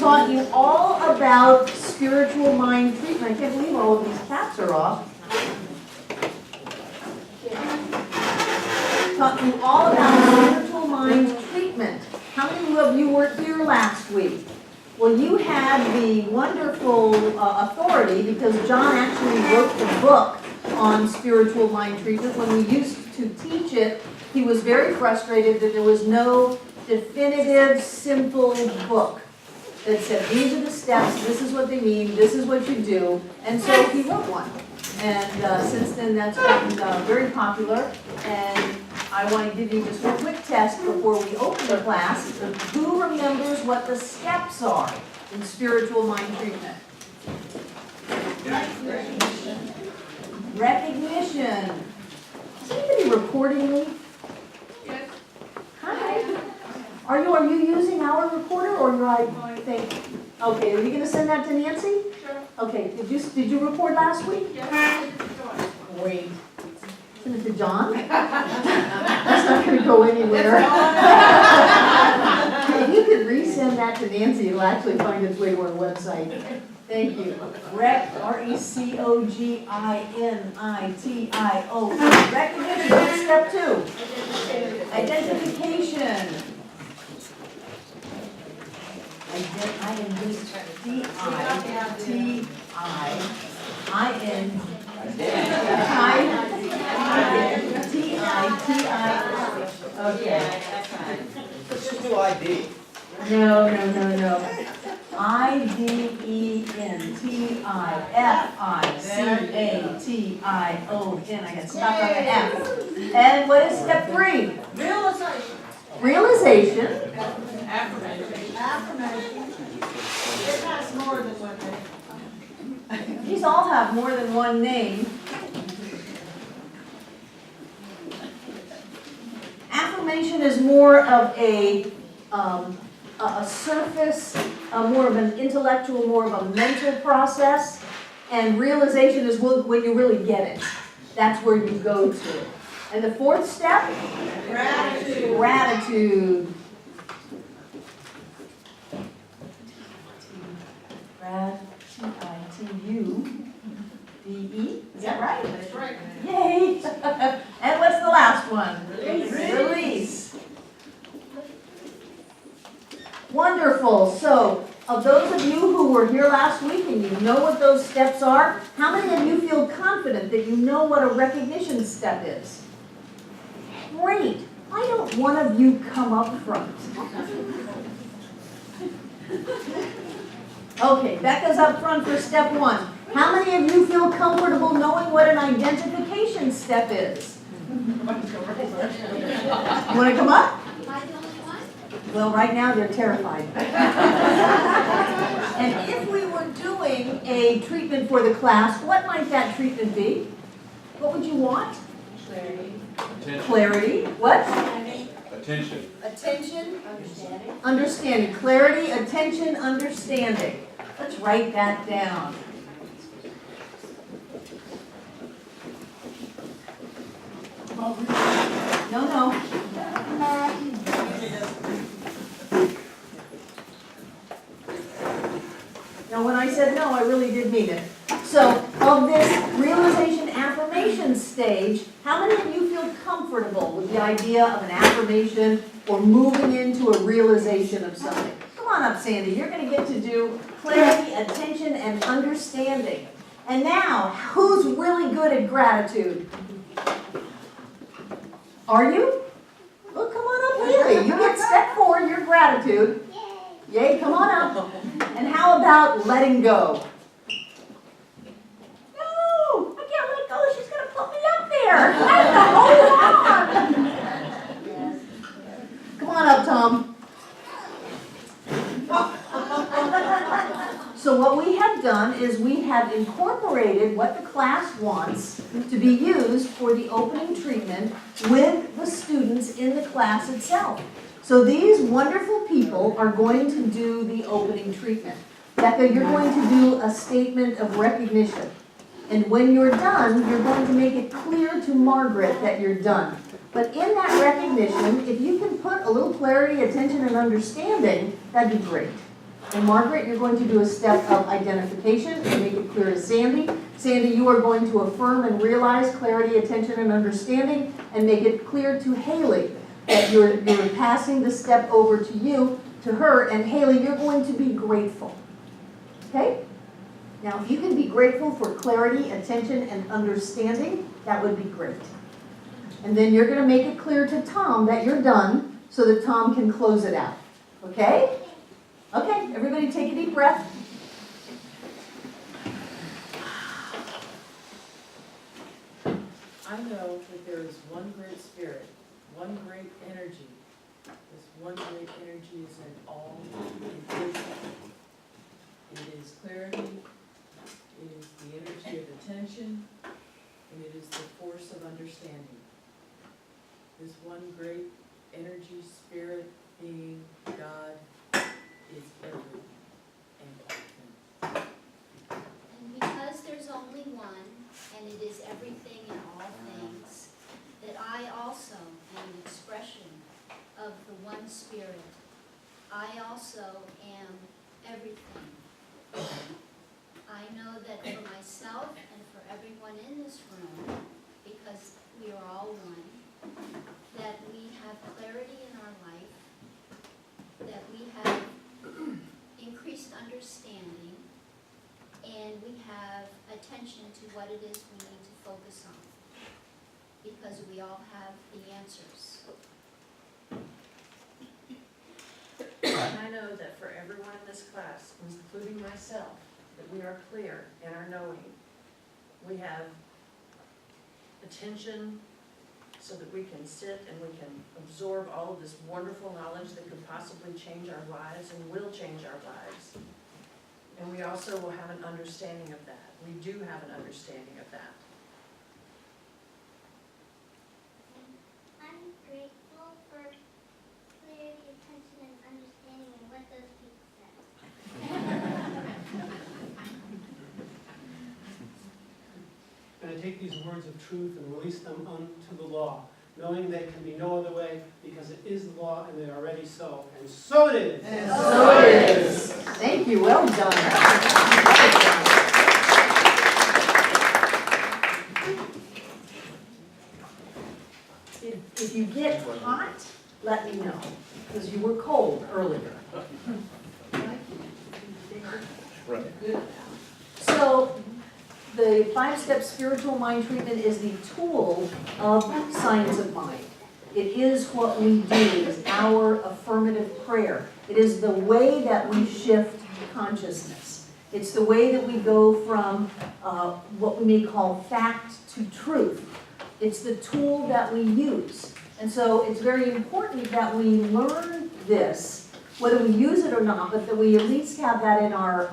taught you all about spiritual mind treatment. I can't believe all of these caps are off. Taught you all about spiritual mind treatment. How many of you were here last week? Well, you had the wonderful authority because John actually wrote the book on spiritual mind treatment. When we used to teach it, he was very frustrated that there was no definitive, simple book that said, these are the steps, this is what they mean, this is what you do. And so he wrote one. And since then, that's gotten very popular. And I want to give you just a quick test before we open the class. Who remembers what the steps are in spiritual mind treatment? Recognition. Is anybody recording me? Yes. Hi. Are you using our recorder or your thing? Okay, are you going to send that to Nancy? Sure. Okay, did you record last week? Yes. Great. Send it to John? That's not going to go anywhere. If you could resend that to Nancy, it'll actually find its way to our website. Thank you. R-E-C-O-G-I-N-I-T-I-O. Recognition. What's step 2? Identification. I-N-D-I-T-I-N-T-I-T-I. Okay. Let's just do ID. No. I-D-E-N-T-I-F-I-C-A-T-I-O-N. I got stuck on the F. And what is step 3? Realization. Realization. Affirmation. It has more than one name. These all have more than one name. Affirmation is more of a surface, more of an intellectual, more of a mental process, and realization is when you really get it. That's where you go to. And the 4th step? Gratitude. Gratitude. T-I-T-U-D-E. Is that right? That's right. Yay! And what's the last one? Release. Wonderful. So, of those of you who were here last week and you know what those steps are, how many of you feel confident that you know what a recognition step is? Great. Why don't one of you come up front? Okay, Becca's up front for step 1. How many of you feel comfortable knowing what an identification step is? You want to come up? Well, right now they're terrified. And if we were doing a treatment for the class, what might that treatment be? What would you want? Clarity. Attention. Clarity. What? Attention. Attention. Understanding. Understanding. Clarity, attention, understanding. Let's write that down. No. Now, when I said no, I really did mean it. So, of this realization affirmation stage, how many of you feel comfortable with the idea of an affirmation or moving into a realization of something? Come on up, Sandy. You're going to get to do clarity, attention, and understanding. And now, who's really good at gratitude? Are you? Well, come on up, Haley. You get step 4, your gratitude. Yay, come on up. And how about letting go? No, I can't let go. She's going to put me up there. I have to hold on. Come on up, Tom. So what we have done is we have incorporated what the class wants to be used for the opening treatment with the students in the class itself. So these wonderful people are going to do the opening treatment. Becca, you're going to do a statement of recognition. And when you're done, you're going to make it clear to Margaret that you're done. But in that recognition, if you can put a little clarity, attention, and understanding, that'd be great. And Margaret, you're going to do a step of identification and make it clear to Sandy. Sandy, you are going to affirm and realize clarity, attention, and understanding, and make it clear to Haley that you're passing the step over to you, to her, and Haley, you're going to be grateful. Okay? Now, if you can be grateful for clarity, attention, and understanding, that would be great. And then you're going to make it clear to Tom that you're done so that Tom can close it out. Okay? Okay, everybody take a deep breath. I know that there is one great spirit, one great energy. This one great energy is in all creation. It is clarity, it is the energy of attention, and it is the force of understanding. This one great energy, spirit, being, God, is everything and everything. And because there's only one, and it is everything in all things, that I also am an expression of the one Spirit. I also am everything. I know that for myself and for everyone in this room, because we are all one, that we have clarity in our life, that we have increased understanding, and we have attention to what it is we need to focus on, because we all have the answers. And I know that for everyone in this class, including myself, that we are clear in our knowing. We have attention so that we can sit and we can absorb all of this wonderful knowledge that could possibly change our lives and will change our lives. And we also will have an understanding of that. We do have an understanding of that. I'm grateful for clarity, attention, and understanding and what those people said. And I take these words of truth and release them unto the law, knowing there can be no other way, because it is the law and they are already so. And so it is. And so it is. Thank you, well done. If you get hot, let me know, because you were cold earlier. Right. So, the 5-step spiritual mind treatment is the tool of science of mind. It is what we do. It is our affirmative prayer. It is the way that we shift consciousness. It's the way that we go from what we may call fact to truth. It's the tool that we use. And so it's very important that we learn this, whether we use it or not, but that we at least have that in our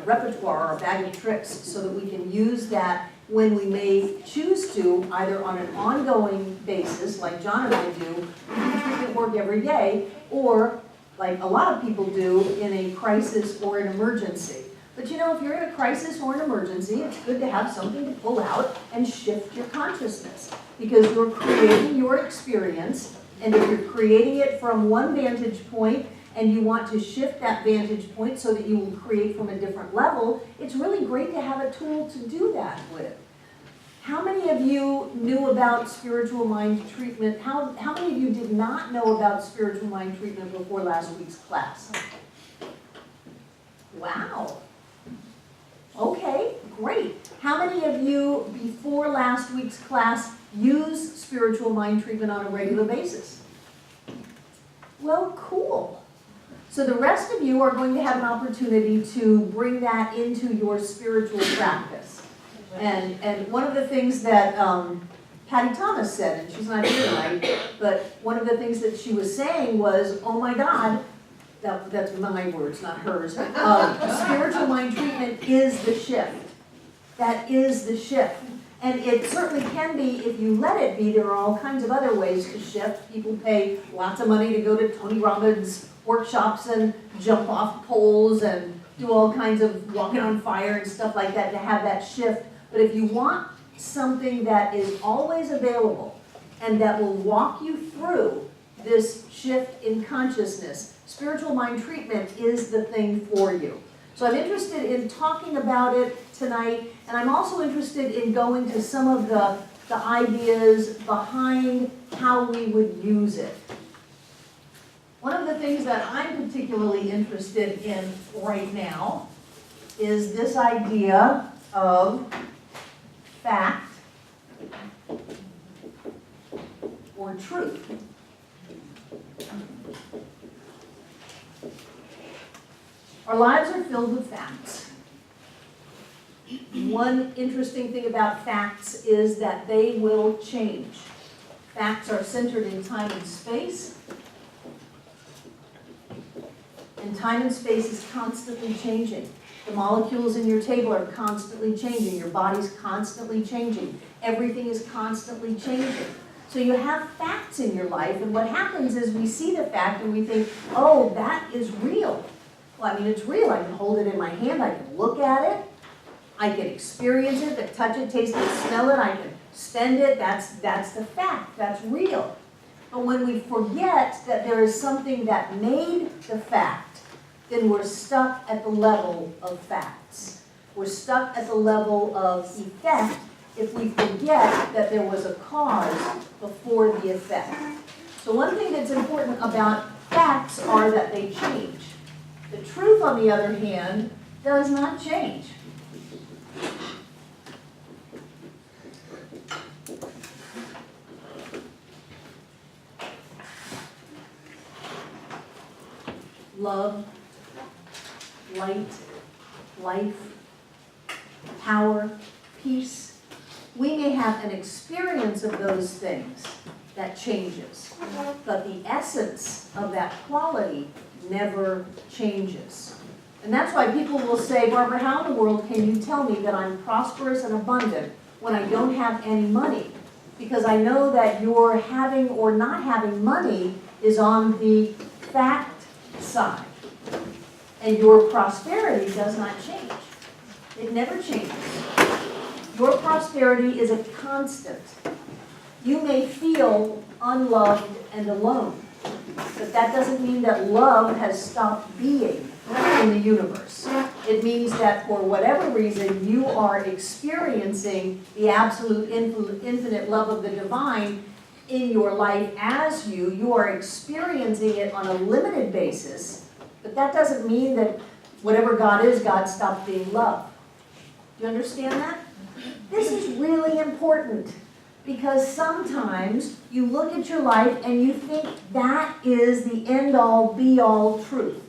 repertoire, our bag of tricks, so that we can use that when we may choose to, either on an ongoing basis, like John and I do, we do treatment work every day, or like a lot of people do in a crisis or an emergency. But you know, if you're in a crisis or an emergency, it's good to have something to pull out and shift your consciousness, because you're creating your experience, and if you're creating it from one vantage point, and you want to shift that vantage point so that you will create from a different level, it's really great to have a tool to do that with. How many of you knew about spiritual mind treatment? How many of you did not know about spiritual mind treatment before last week's class? Wow. Okay, great. How many of you before last week's class use spiritual mind treatment on a regular basis? Well, cool. So the rest of you are going to have an opportunity to bring that into your spiritual practice. And one of the things that Patty Thomas said, and she's not here tonight, but one of the things that she was saying was, oh my God, that's my words, not hers, spiritual mind treatment is the shift. That is the shift. And it certainly can be if you let it be. There are all kinds of other ways to shift. People pay lots of money to go to Tony Robbins workshops and jump off poles and do all kinds of walking on fire and stuff like that to have that shift. But if you want something that is always available and that will walk you through this shift in consciousness, spiritual mind treatment is the thing for you. So I'm interested in talking about it tonight, and I'm also interested in going to some of the ideas behind how we would use it. One of the things that I'm particularly interested in right now is this idea of fact or truth. Our lives are filled with facts. One interesting thing about facts is that they will change. Facts are centered in time and space. And time and space is constantly changing. The molecules in your table are constantly changing. Your body's constantly changing. Everything is constantly changing. So you have facts in your life, and what happens is we see the fact and we think, oh, that is real. Well, I mean, it's real. I can hold it in my hand. I can look at it. I can experience it, I can touch it, taste it, smell it. I can spend it. That's the fact. That's real. But when we forget that there is something that made the fact, then we're stuck at the level of facts. We're stuck at the level of effect if we forget that there was a cause before the effect. So one thing that's important about facts are that they change. The truth, on the other hand, does not change. Love, light, life, power, peace. We may have an experience of those things that changes, but the essence of that quality never changes. And that's why people will say, Barbara, how in the world can you tell me that I'm prosperous and abundant when I don't have any money? Because I know that your having or not having money is on the fact side. And your prosperity does not change. It never changes. Your prosperity is a constant. You may feel unloved and alone, but that doesn't mean that love has stopped being in the universe. It means that for whatever reason you are experiencing the absolute infinite love of the divine in your life as you are experiencing it on a limited basis, but that doesn't mean that whatever God is, God stopped being love. Do you understand that? This is really important because sometimes you look at your life and you think that is the end-all, be-all truth.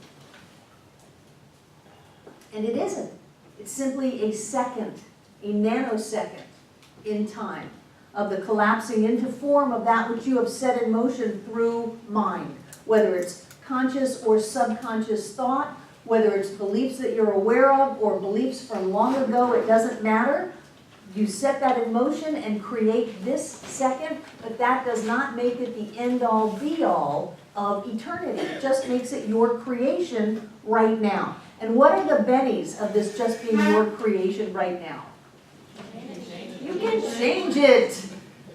And it isn't. It's simply a second, a nanosecond in time of the collapsing into form of that which you have set in motion through mind, whether it's conscious or subconscious thought, whether it's beliefs that you're aware of or beliefs from long ago, it doesn't matter. You set that in motion and create this second, but that does not make it the end-all, be-all of eternity. It just makes it your creation right now. And what are the bennies of this just being your creation right now? You can change it.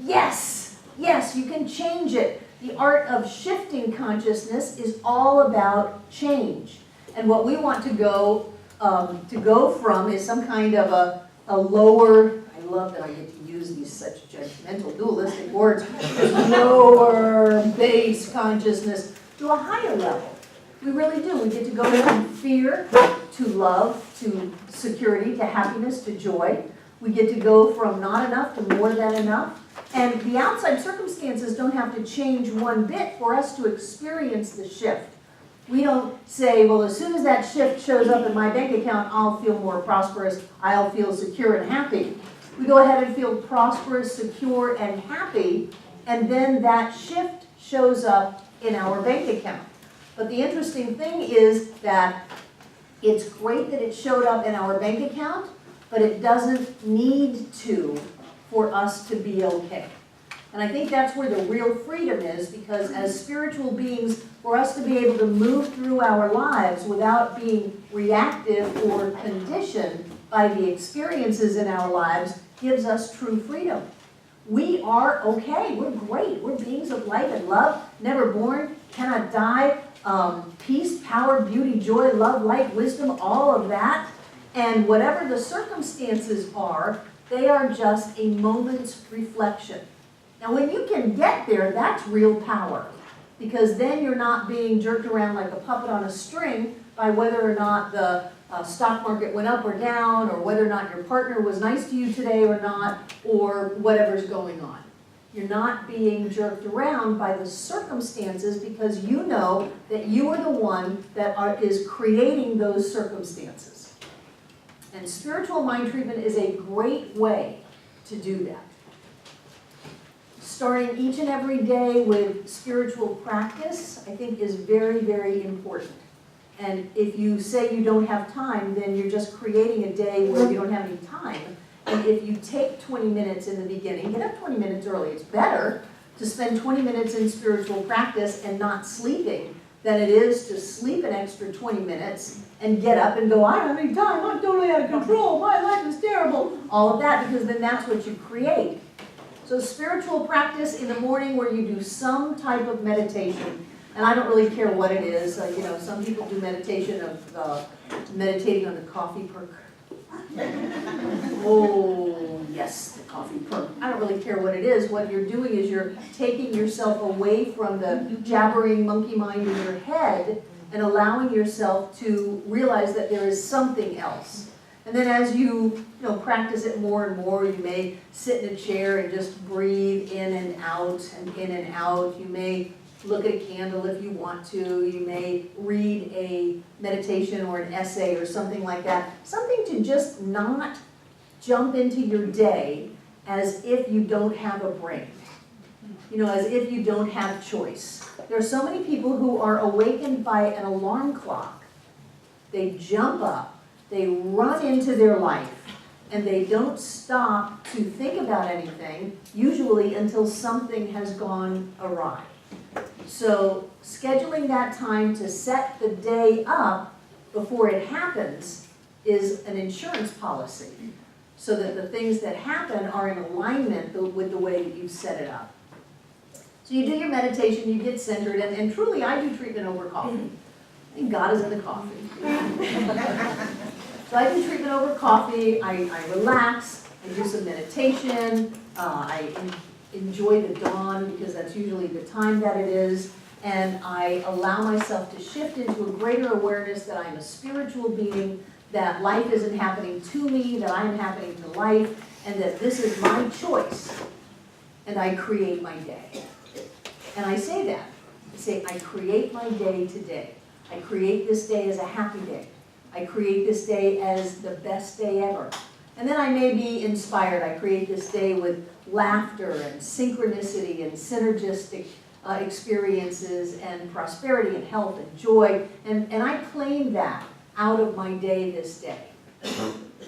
Yes, yes, you can change it. The art of shifting consciousness is all about change. And what we want to go from is some kind of a lower, I love that I get to use these such judgmental, dualistic words, lower base consciousness to a higher level. We really do. We get to go from fear to love, to security, to happiness, to joy. We get to go from not enough to more than enough. And the outside circumstances don't have to change one bit for us to experience the shift. We don't say, well, as soon as that shift shows up in my bank account, I'll feel more prosperous, I'll feel secure and happy. We go ahead and feel prosperous, secure, and happy, and then that shift shows up in our bank account. But the interesting thing is that it's great that it showed up in our bank account, but it doesn't need to for us to be okay. And I think that's where the real freedom is, because as spiritual beings, for us to be able to move through our lives without being reactive or conditioned by the experiences in our lives gives us true freedom. We are okay, we're great, we're beings of light and love, never born, cannot die, peace, power, beauty, joy, love, light, wisdom, all of that. And whatever the circumstances are, they are just a moment's reflection. Now when you can get there, that's real power. Because then you're not being jerked around like a puppet on a string by whether or not the stock market went up or down, or whether or not your partner was nice to you today or not, or whatever's going on. You're not being jerked around by the circumstances because you know that you are the one that is creating those circumstances. And spiritual mind treatment is a great way to do that. Starting each and every day with spiritual practice, I think is very, very important. And if you say you don't have time, then you're just creating a day where you don't have any time. And if you take 20 minutes in the beginning, get up 20 minutes early. It's better to spend 20 minutes in spiritual practice and not sleeping than it is to sleep an extra 20 minutes and get up and go, I don't have any time, I'm totally out of control, my life is terrible. All of that, because then that's what you create. So spiritual practice in the morning where you do some type of meditation. And I don't really care what it is. Some people do meditation of meditating on the coffee perk. Oh, yes, the coffee perk. I don't really care what it is. What you're doing is you're taking yourself away from the jabbering monkey mind in your head and allowing yourself to realize that there is something else. And then as you practice it more and more, you may sit in a chair and just breathe in and out and in and out. You may look at a candle if you want to. You may read a meditation or an essay or something like that. Something to just not jump into your day as if you don't have a brain. As if you don't have choice. There are so many people who are awakened by an alarm clock. They jump up, they run into their life, and they don't stop to think about anything, usually until something has gone awry. So scheduling that time to set the day up before it happens is an insurance policy, so that the things that happen are in alignment with the way that you've set it up. So you do your meditation, you get centered, and truly I do treatment over coffee. I think God is in the coffee. So I do treatment over coffee, I relax, I do some meditation, I enjoy the dawn because that's usually the time that it is, and I allow myself to shift into a greater awareness that I'm a spiritual being, that life isn't happening to me, that I am happening to life, and that this is my choice, and I create my day. And I say that. I say, I create my day today. I create this day as a happy day. I create this day as the best day ever. And then I may be inspired. I create this day with laughter and synchronicity and synergistic experiences and prosperity and health and joy. And I claim that out of my day this day.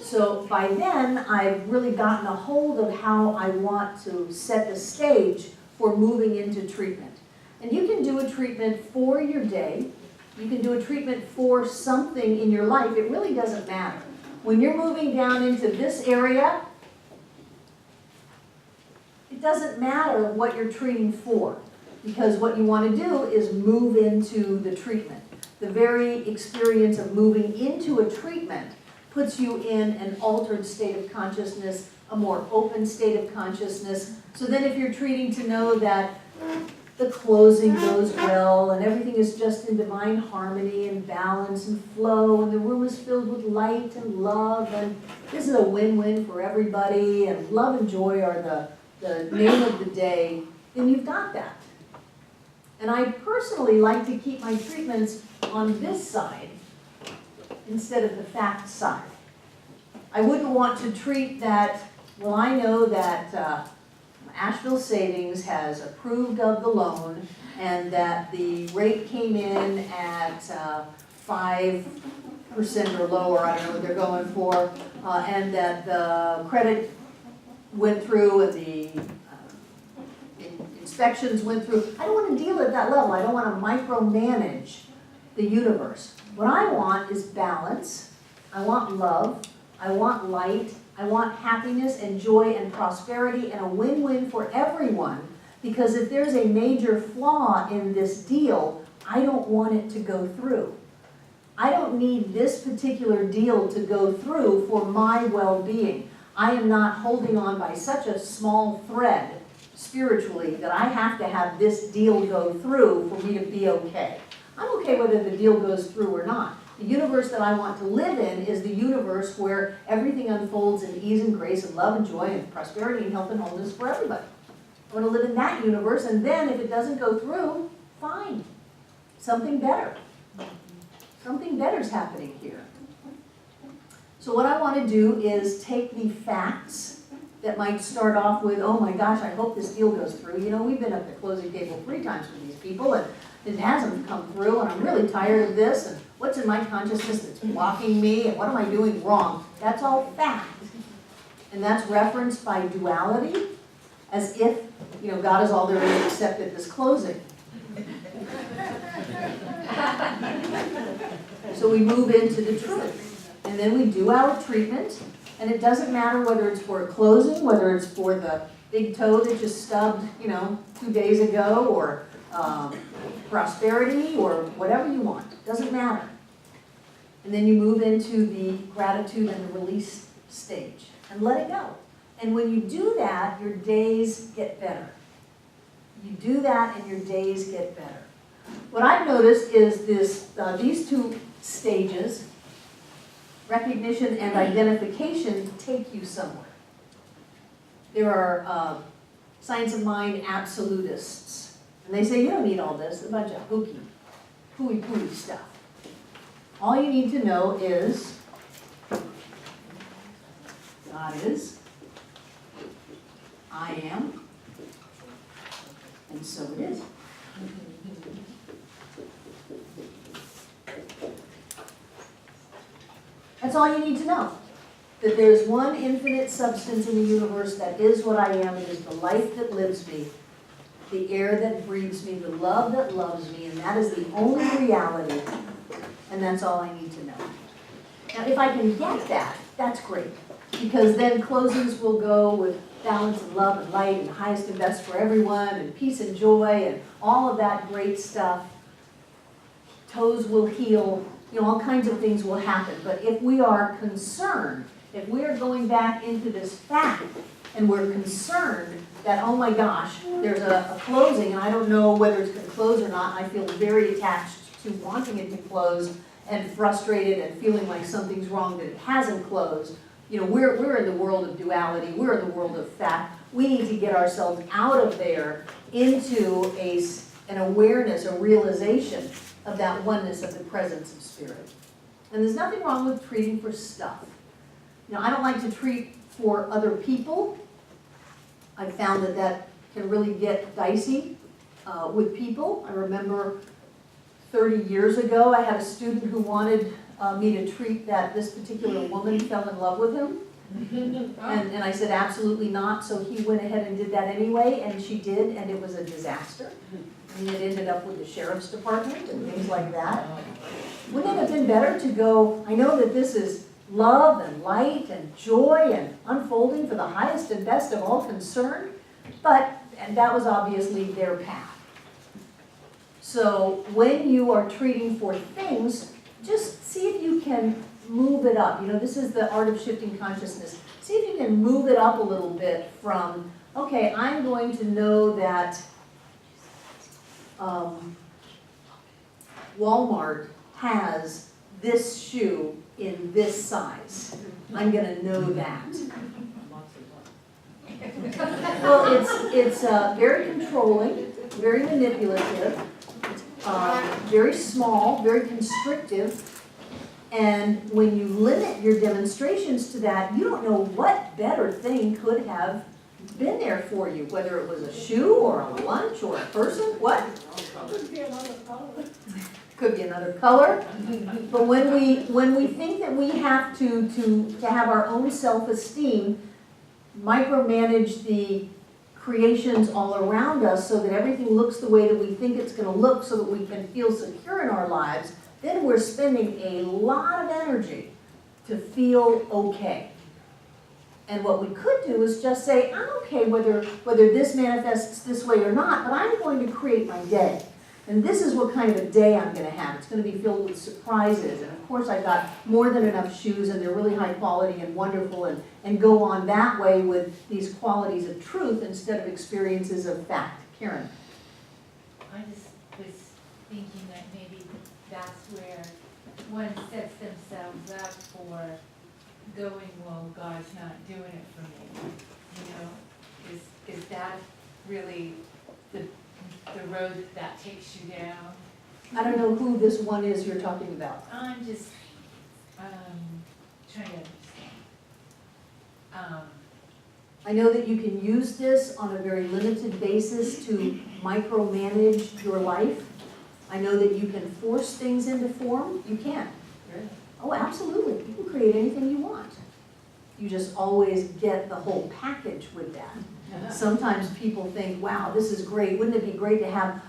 So by then, I've really gotten a hold of how I want to set the stage for moving into treatment. And you can do a treatment for your day. You can do a treatment for something in your life. It really doesn't matter. When you're moving down into this area, it doesn't matter what you're treating for, because what you want to do is move into the treatment. The very experience of moving into a treatment puts you in an altered state of consciousness, a more open state of consciousness. So then if you're treating to know that the closing goes well and everything is just in divine harmony and balance and flow, and the room is filled with light and love, and this is a win-win for everybody, and love and joy are the name of the day, then you've got that. And I personally like to keep my treatments on this side instead of the fact side. I wouldn't want to treat that, well, I know that Asheville Savings has approved of the loan and that the rate came in at 5% or lower, I don't know what they're going for, and that the credit went through and the inspections went through. I don't want to deal at that level. I don't want to micromanage the universe. What I want is balance. I want love. I want light. I want happiness and joy and prosperity and a win-win for everyone, because if there's a major flaw in this deal, I don't want it to go through. I don't need this particular deal to go through for my well-being. I am not holding on by such a small thread spiritually that I have to have this deal go through for me to be okay. I'm okay whether the deal goes through or not. The universe that I want to live in is the universe where everything unfolds in ease and grace and love and joy and prosperity and health and wholeness for everybody. I want to live in that universe, and then if it doesn't go through, fine. Something better. Something better's happening here. So what I want to do is take the facts that might start off with, oh my gosh, I hope this deal goes through. You know, we've been at the closing table 3 times with these people, and it hasn't come through, and I'm really tired of this, and what's in my consciousness that's blocking me, and what am I doing wrong? That's all fact. And that's referenced by duality, as if, you know, God is all there is except at this closing. So we move into the truth, and then we do our treatment, and it doesn't matter whether it's for a closing, whether it's for the big toe that just stubbed, you know, 2 days ago, or prosperity, or whatever you want. It doesn't matter. And then you move into the gratitude and the release stage, and let it go. And when you do that, your days get better. You do that, and your days get better. What I've noticed is these 2 stages, recognition and identification, take you somewhere. There are science of mind absolutists, and they say you don't need all this, a bunch of hooey stuff. All you need to know is God is, I am, and so it is. That's all you need to know. That there is one infinite substance in the universe that is what I am. It is the life that lives me, the air that breathes me, the love that loves me, and that is the only reality. And that's all I need to know. Now, if I can get that, that's great. Because then closings will go with balance and love and light and highest and best for everyone and peace and joy and all of that great stuff. Toes will heal. You know, all kinds of things will happen. But if we are concerned, if we are going back into this fact and we're concerned that, oh my gosh, there's a closing and I don't know whether it's going to close or not, I feel very attached to wanting it to close and frustrated and feeling like something's wrong that it hasn't closed. You know, we're in the world of duality. We're in the world of fact. We need to get ourselves out of there into an awareness, a realization of that oneness of the presence of spirit. And there's nothing wrong with treating for stuff. You know, I don't like to treat for other people. I've found that can really get dicey with people. I remember 30 years ago, I had a student who wanted me to treat that this particular woman fell in love with him. And I said, absolutely not. So he went ahead and did that anyway, and she did, and it was a disaster. And it ended up with the sheriff's department and things like that. Wouldn't it have been better to go, I know that this is love and light and joy and unfolding for the highest and best of all concerned, and that was obviously their path. So when you are treating for things, just see if you can move it up. You know, this is the art of shifting consciousness. See if you can move it up a little bit from, okay, I'm going to know that Walmart has this shoe in this size. I'm going to know that. Well, it's very controlling, very manipulative, very small, very constrictive. And when you limit your demonstrations to that, you don't know what better thing could have been there for you, whether it was a shoe or a lunch or a person, what? Could be another color. Could be another color. But when we think that we have to have our own self-esteem, micromanage the creations all around us so that everything looks the way that we think it's going to look so that we can feel secure in our lives, then we're spending a lot of energy to feel okay. And what we could do is just say, I'm okay whether this manifests this way or not, but I'm going to create my day. And this is what kind of a day I'm going to have. It's going to be filled with surprises. And of course, I've got more than enough shoes, and they're really high quality and wonderful, and go on that way with these qualities of truth instead of experiences of fact. Karen? I just was thinking that maybe that's where one sets themselves up for going, well, God's not doing it for me. You know, is that really the road that takes you down? I don't know who this one is you're talking about. I'm just trying to understand. I know that you can use this on a very limited basis to micromanage your life. I know that you can force things into form. You can. Really? Oh, absolutely. You can create anything you want. You just always get the whole package with that. Sometimes people think, wow, this is great. Wouldn't it be great to have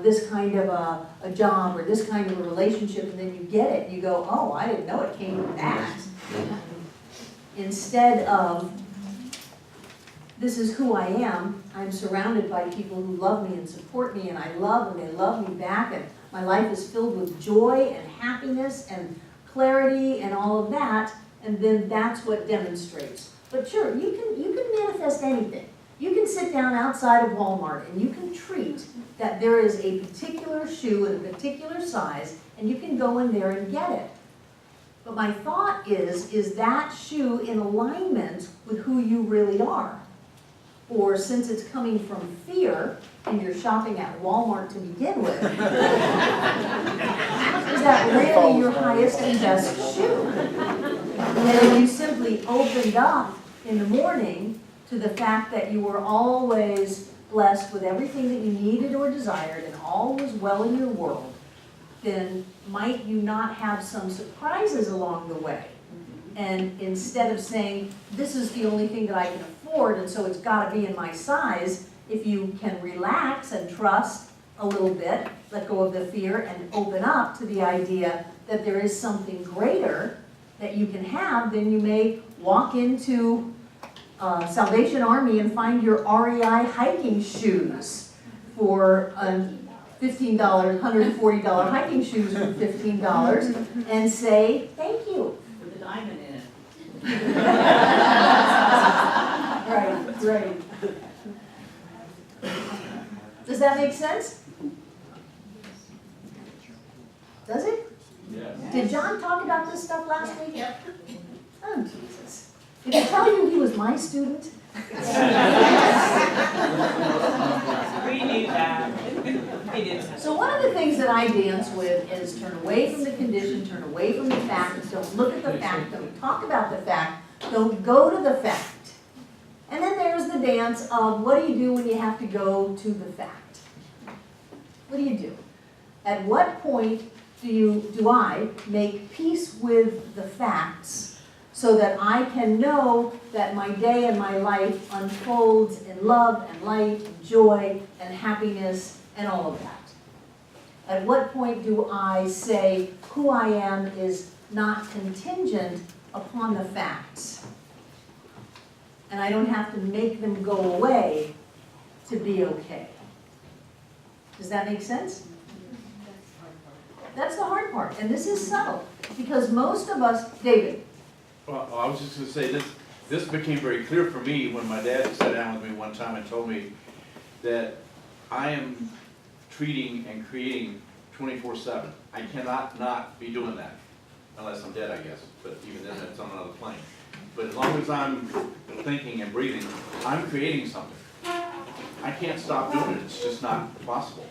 this kind of a job or this kind of a relationship? And then you get it and you go, oh, I didn't know it came from that. Instead of, this is who I am. I'm surrounded by people who love me and support me, and I love them, and they love me back, and my life is filled with joy and happiness and clarity and all of that, and then that's what demonstrates. But sure, you can manifest anything. You can sit down outside of Walmart and you can treat that there is a particular shoe in a particular size, and you can go in there and get it. But my thought is that shoe in alignment with who you really are? Or since it's coming from fear, and you're shopping at Walmart to begin with, is that really your highest and best shoe? And if you simply opened up in the morning to the fact that you were always blessed with everything that you needed or desired, and all was well in your world, then might you not have some surprises along the way? And instead of saying, this is the only thing that I can afford, and so it's got to be in my size, if you can relax and trust a little bit, let go of the fear, and open up to the idea that there is something greater that you can have, then you may walk into Salvation Army and find your REI hiking shoes for $15, $140 hiking shoes for $15, and say, thank you. With a diamond in it. Right, right. Does that make sense? Does it? Yes. Did John talk about this stuff last week? Yep. Oh, Jesus. Did he tell you he was my student? We knew that. We did. So one of the things that I dance with is turn away from the condition, turn away from the fact, don't look at the fact, don't talk about the fact, don't go to the fact. And then there's the dance of what do you do when you have to go to the fact? What do you do? At what point do I make peace with the facts so that I can know that my day and my life unfolds in love and light and joy and happiness and all of that? At what point do I say who I am is not contingent upon the facts? And I don't have to make them go away to be okay. Does that make sense? That's the hard part, and this is subtle, because most of us, David. Well, I was just gonna say, this became very clear for me when my dad sat down with me one time and told me that I am treating and creating 24/7. I cannot not be doing that, unless I'm dead, I guess, but even then, that's on another plane. But as long as I'm thinking and breathing, I'm creating something. I can't stop doing it, it's just not possible.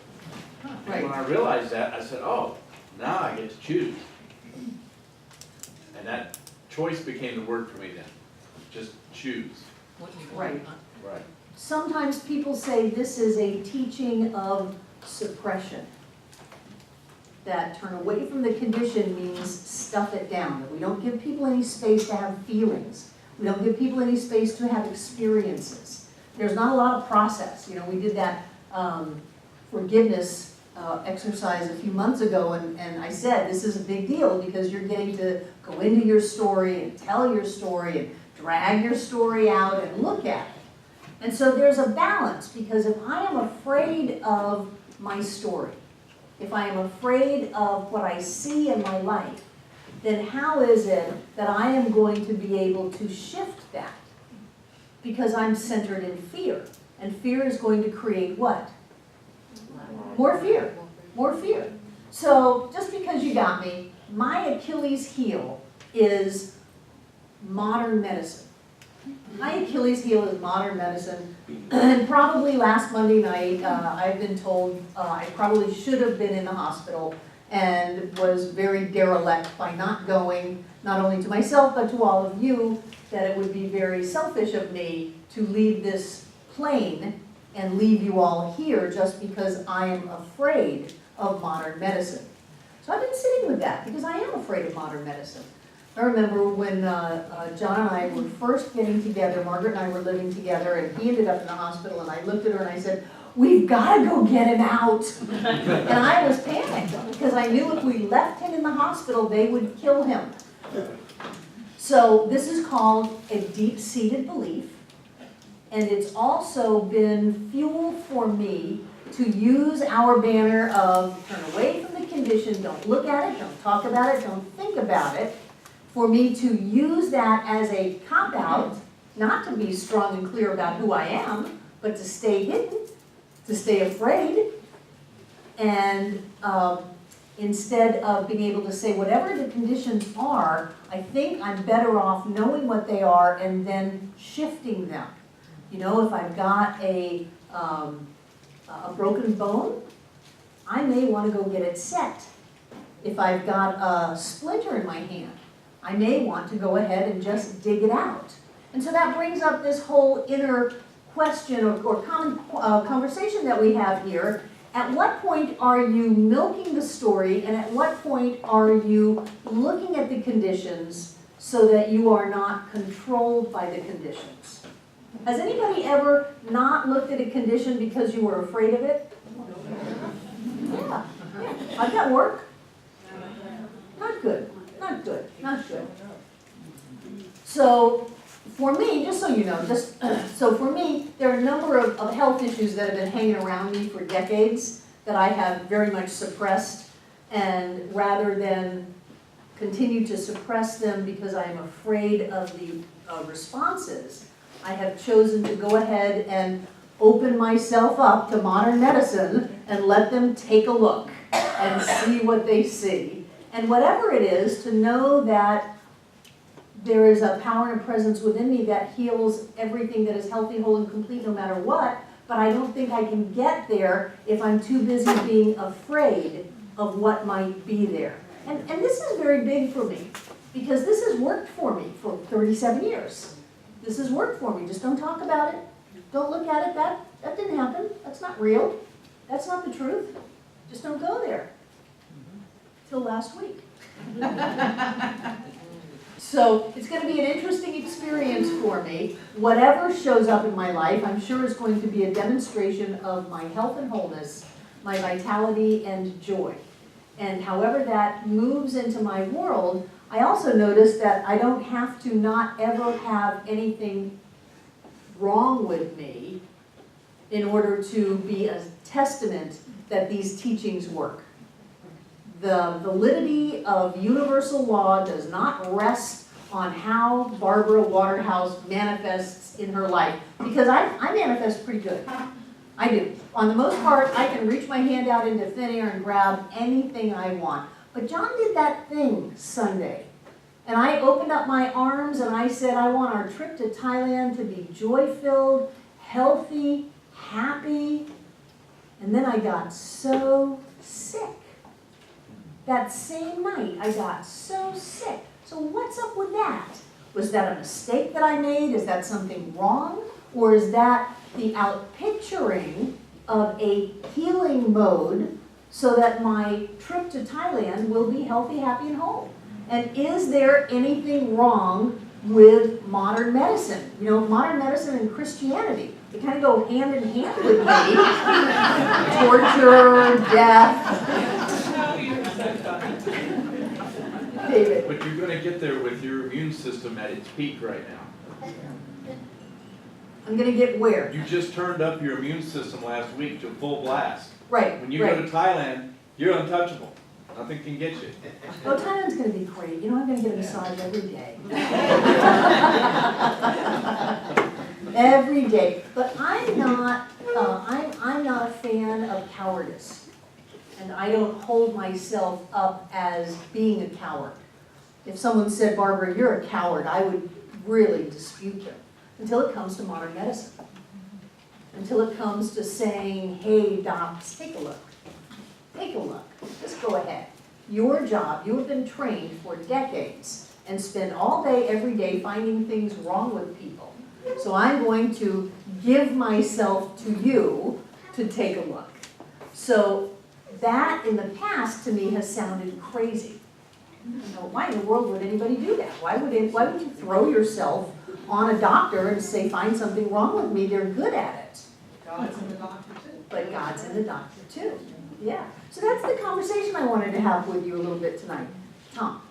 And when I realized that, I said, oh, now I get to choose. And that choice became the word for me then. Just choose. Right. Right. Sometimes people say this is a teaching of suppression. That turn away from the condition means stuff it down. That we don't give people any space to have feelings. We don't give people any space to have experiences. There's not a lot of process. You know, we did that forgiveness exercise a few months ago, and I said this is a big deal because you're getting to go into your story and tell your story and drag your story out and look at it. And so there's a balance, because if I am afraid of my story, if I am afraid of what I see in my life, then how is it that I am going to be able to shift that? Because I'm centered in fear. And fear is going to create what? More fear. More fear. So just because you got me, my Achilles heel is modern medicine. My Achilles heel is modern medicine. And probably last Monday night, I've been told I probably should have been in the hospital and was very derelict by not going, not only to myself, but to all of you, that it would be very selfish of me to leave this plane and leave you all here just because I am afraid of modern medicine. So I've been sitting with that because I am afraid of modern medicine. I remember when John and I were first getting together, Margaret and I were living together, and he ended up in the hospital, and I looked at her and I said, "We've got to go get him out." And I was panicked because I knew if we left him in the hospital, they would kill him. So this is called a deep-seated belief, and it's also been fuel for me to use our banner of turn away from the condition, don't look at it, don't talk about it, don't think about it, for me to use that as a cop-out, not to be strong and clear about who I am, but to stay hidden, to stay afraid, and instead of being able to say whatever the conditions are, I think I'm better off knowing what they are and then shifting them. You know, if I've got a broken bone, I may want to go get it set. If I've got a splinter in my hand, I may want to go ahead and just dig it out. And so that brings up this whole inner question or common conversation that we have here. At what point are you milking the story, and at what point are you looking at the conditions so that you are not controlled by the conditions? Has anybody ever not looked at a condition because you were afraid of it? Yeah. How'd that work? Not good. Not good. Not good. So for me, just so you know, so for me, there are a number of health issues that have been hanging around me for decades that I have very much suppressed, and rather than continue to suppress them because I am afraid of the responses, I have chosen to go ahead and open myself up to modern medicine and let them take a look and see what they see. And whatever it is, to know that there is a power and a presence within me that heals everything that is healthy, whole, and complete no matter what, but I don't think I can get there if I'm too busy being afraid of what might be there. And this is very big for me, because this has worked for me for 37 years. This has worked for me. Just don't talk about it. Don't look at it. That didn't happen. That's not real. That's not the truth. Just don't go there. Till last week. So it's going to be an interesting experience for me. Whatever shows up in my life, I'm sure is going to be a demonstration of my health and wholeness, my vitality and joy. And however that moves into my world, I also notice that I don't have to not ever have anything wrong with me in order to be a testament that these teachings work. The validity of universal law does not rest on how Barbara Waterhouse manifests in her life, because I manifest pretty good. I do. On the most part, I can reach my hand out into thin air and grab anything I want. But John did that thing Sunday. And I opened up my arms and I said, I want our trip to Thailand to be joy-filled, healthy, happy. And then I got so sick. That same night, I got so sick. So what's up with that? Was that a mistake that I made? Is that something wrong? Or is that the outpicturing of a healing mode so that my trip to Thailand will be healthy, happy, and whole? And is there anything wrong with modern medicine? You know, modern medicine and Christianity, they kind of go hand in hand with me. Torture, death. David. But you're gonna get there with your immune system at its peak right now. I'm gonna get where? You just turned up your immune system last week to full blast. Right, When you go right. to Thailand, you're untouchable. Nothing can get you. Oh, Thailand's gonna be great. You know, I'm gonna get a massage every day. Every day. But I'm not a fan of cowardice. And I don't hold myself up as being a coward. If someone said, Barbara, you're a coward, I would really dispute them. Until it comes to modern medicine. Until it comes to saying, hey, docs, take a look. Take a look. Just go ahead. Your job, you have been trained for decades and spend all day, every day finding things wrong with people. So I'm going to give myself to you to take a look. So that in the past to me has sounded crazy. You know, why in the world would anybody do that? Why would you throw yourself on a doctor and say, find something wrong with me? They're good at it. God's in the doctor too. But God's in the doctor too. Yeah. So that's the conversation I wanted to have with you a little bit tonight. Tom?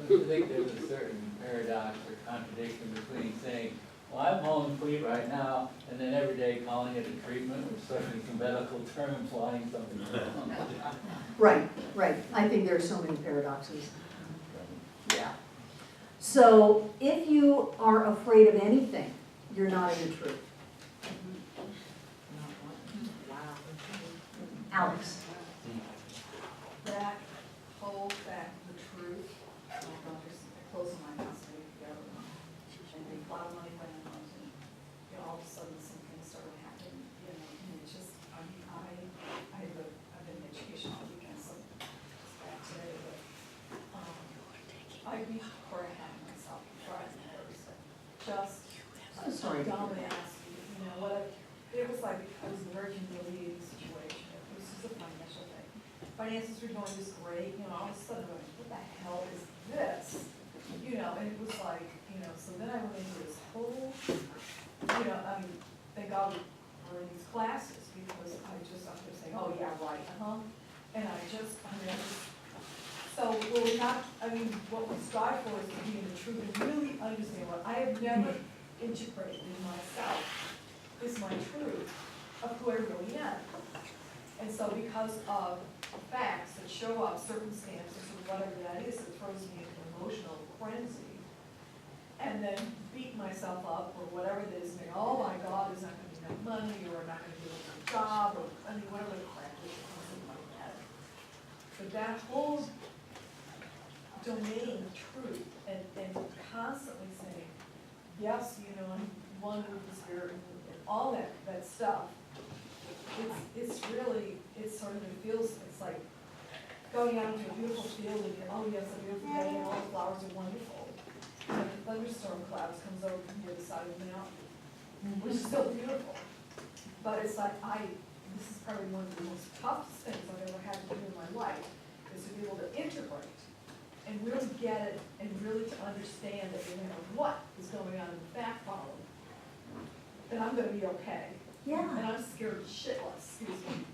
I think there's a certain paradox or contradiction between saying, well, I'm home complete right now, and then every day calling it a treatment or searching some medical term implying something wrong. Right, right. I think there are so many paradoxes. Yeah. So if you are afraid of anything, you're not in the truth. Alex? That whole fact, the truth, my doctors, they're close to my house, they together, and they a lot of money went on, and, you know, all of a sudden some things started happening, you know, and it's just, I've been in education all weekend, so it's back today, but, I'd be where I had myself Friday night, just, I'm sorry. dumb ass, you know, what, it was like, I was an urgent relief situation, it was just a financial thing. Finances were going just great, you know, all of a sudden, I'm like, what the hell is this? You know, and it was like, you know, so then I went into this whole, you know, I mean, thank God we're in these classes, because I just, I'm just saying, oh, yeah, right, and I just, so, well, we have, I mean, what we strive for is to be in the truth and really understand what I have never integrated in myself is my truth of who I really am. And so because of facts that show up, circumstances, or whatever that is, it throws me into emotional frenzy. And then beat myself up or whatever it is, and oh my God, there's not gonna be enough money, or I'm not gonna do a good job, or, I mean, whatever the crap is that comes in my head. But that whole domain of truth and constantly saying, yes, you know, I'm one with the Spirit and all that stuff, it's really, it's sort of, it feels, it's like going out into a beautiful field and you're, oh yes, a beautiful day and all the flowers are wonderful. And a thunderstorm clouds comes over from the other side of the mountain, which is still beautiful. But it's like, this is probably one of the most toughest things I've ever had to do in my life, is to be able to integrate and really get it and really to understand that no matter what is going on in the fact column, that I'm gonna be okay. Yeah. And I'm scared shitless, excuse me.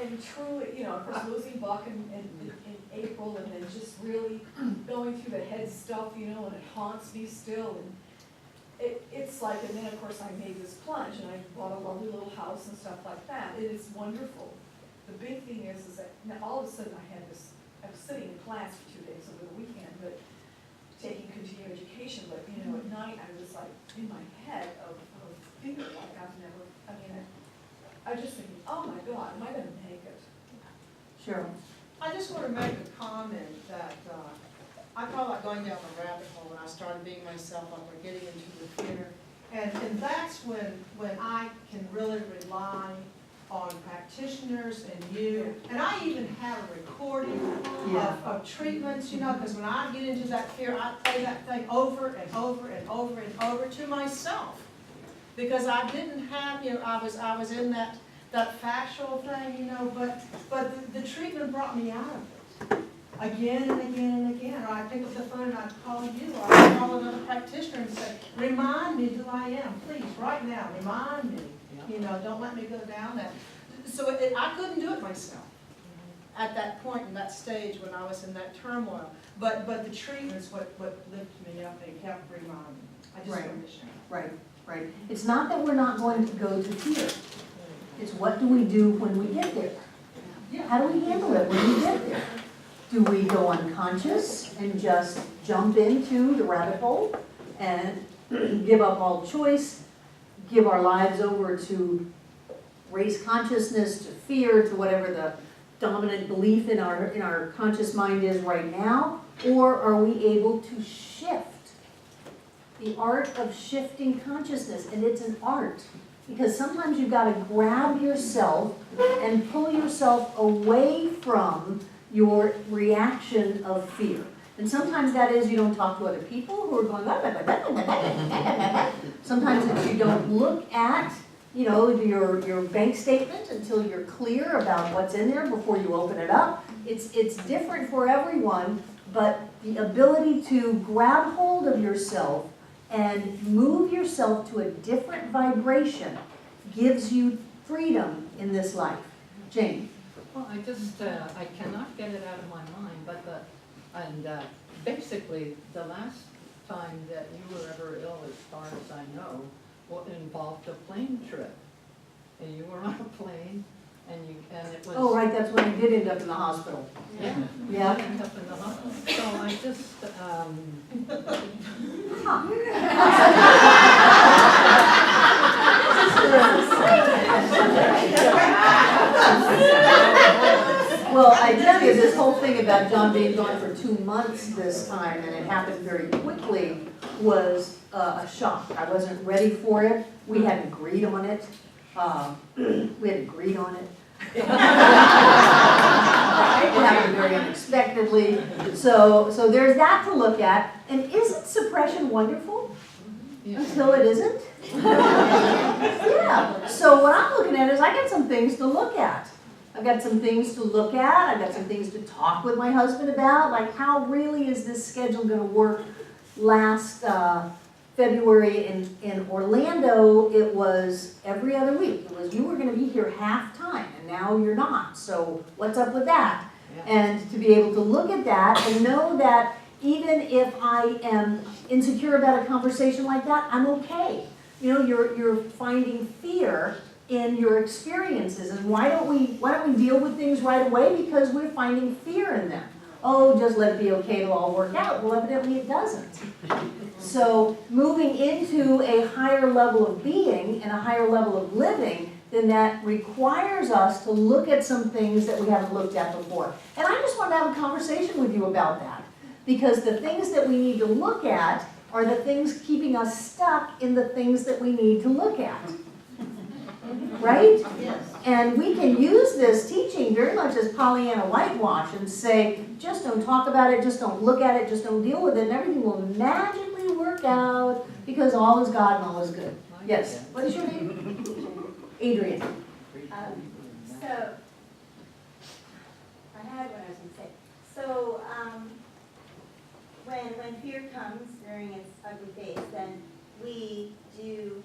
And truly, you know, of course, losing Buck in April and then just really going through the head stuff, you know, and it haunts me still. And it's like, and then of course I made this plunge and I bought a lovely little house and stuff like that. It is wonderful. The big thing is that now all of a sudden I had this, I was sitting in class for 2 days over the weekend, but taking continuing education, but you know, at night I was like in my head of fear, like I've never, I mean, I was just thinking, oh my God, am I gonna make it? Cheryl? I just want to make a comment that I felt like going down the rabbit hole when I started beating myself up or getting into the theater. And that's when I can really rely on practitioners and you. And I even have a recording of treatments, you know, because when I get into that fear, I play that thing over and over and over and over to myself. Because I didn't have, you know, I was in that factual thing, you know, but the treatment brought me out of it. Again and again and again. Or I'd pick up the phone and I'd call you, or I'd call another practitioner and say, remind me who I am, please, right now, remind me. You know, don't let me go down that. So I couldn't do it myself. at that point in that stage when I was in that turmoil. But the treatment's what lifted me up and kept reminding me. I just Right. wanted to share. Right, right. It's not that we're not going to go to fear. It's what do we do when we get there? How do we handle it when we get there? Do we go unconscious and just jump into the rabbit hole and give up all choice, give our lives over to raise consciousness, to fear, to whatever the dominant belief in our conscious mind is right now? Or are we able to shift? The art of shifting consciousness, and it's an art. Because sometimes you've got to grab yourself and pull yourself away from your reaction of fear. And sometimes that is you don't talk to other people who are going, sometimes it's you don't look at, your bank statement until you're clear about what's in there before you open it up. It's different for everyone, but the ability to grab hold of yourself and move yourself to a different vibration gives you freedom in this life. Jane? Well, I cannot get it out of my mind, basically, the last time that you were ever ill, as far as I know, involved a plane trip. And you were on a plane, and it was... Oh, right, that's when I did end up in the hospital. Yeah. Yeah. You ended up in the hospital. So I just, Well, I tell you, this whole thing about John being gone for 2 months this time, and it happened very quickly, was a shock. I wasn't ready for it. We hadn't agreed on it. It happened very unexpectedly. So there's that to look at. And isn't suppression wonderful? Until it isn't? Yeah. So what I'm looking at is I got some things to look at. I've got some things to look at. I've got some things to talk with my husband about. Like, how really is this schedule going to work? Last February in Orlando, it was every other week. It was, you were going to be here half time, and now you're not. So what's up with that? Yeah. And to be able to look at that and know that even if I am insecure about a conversation like that, I'm okay. You're finding fear in your experiences, and why don't we deal with things right away? Because we're finding fear in them. Oh, just let it be okay, it'll all work out. Well, evidently it doesn't. So moving into a higher level of being and a higher level of living, then that requires us to look at some things that we haven't looked at before. And I just want to have a conversation with you about that. Because the things that we need to look at are the things keeping us stuck in the things that we need to look at. Right? Yes. And we can use this teaching very much as Pollyanna whitewash and say, just don't talk about it, just don't look at it, just don't deal with it, and everything will magically work out because all is God and all is good. Yes. What is your name? Adrian. So, I had what I was going to say. So, when fear comes during its ugly phase, then we do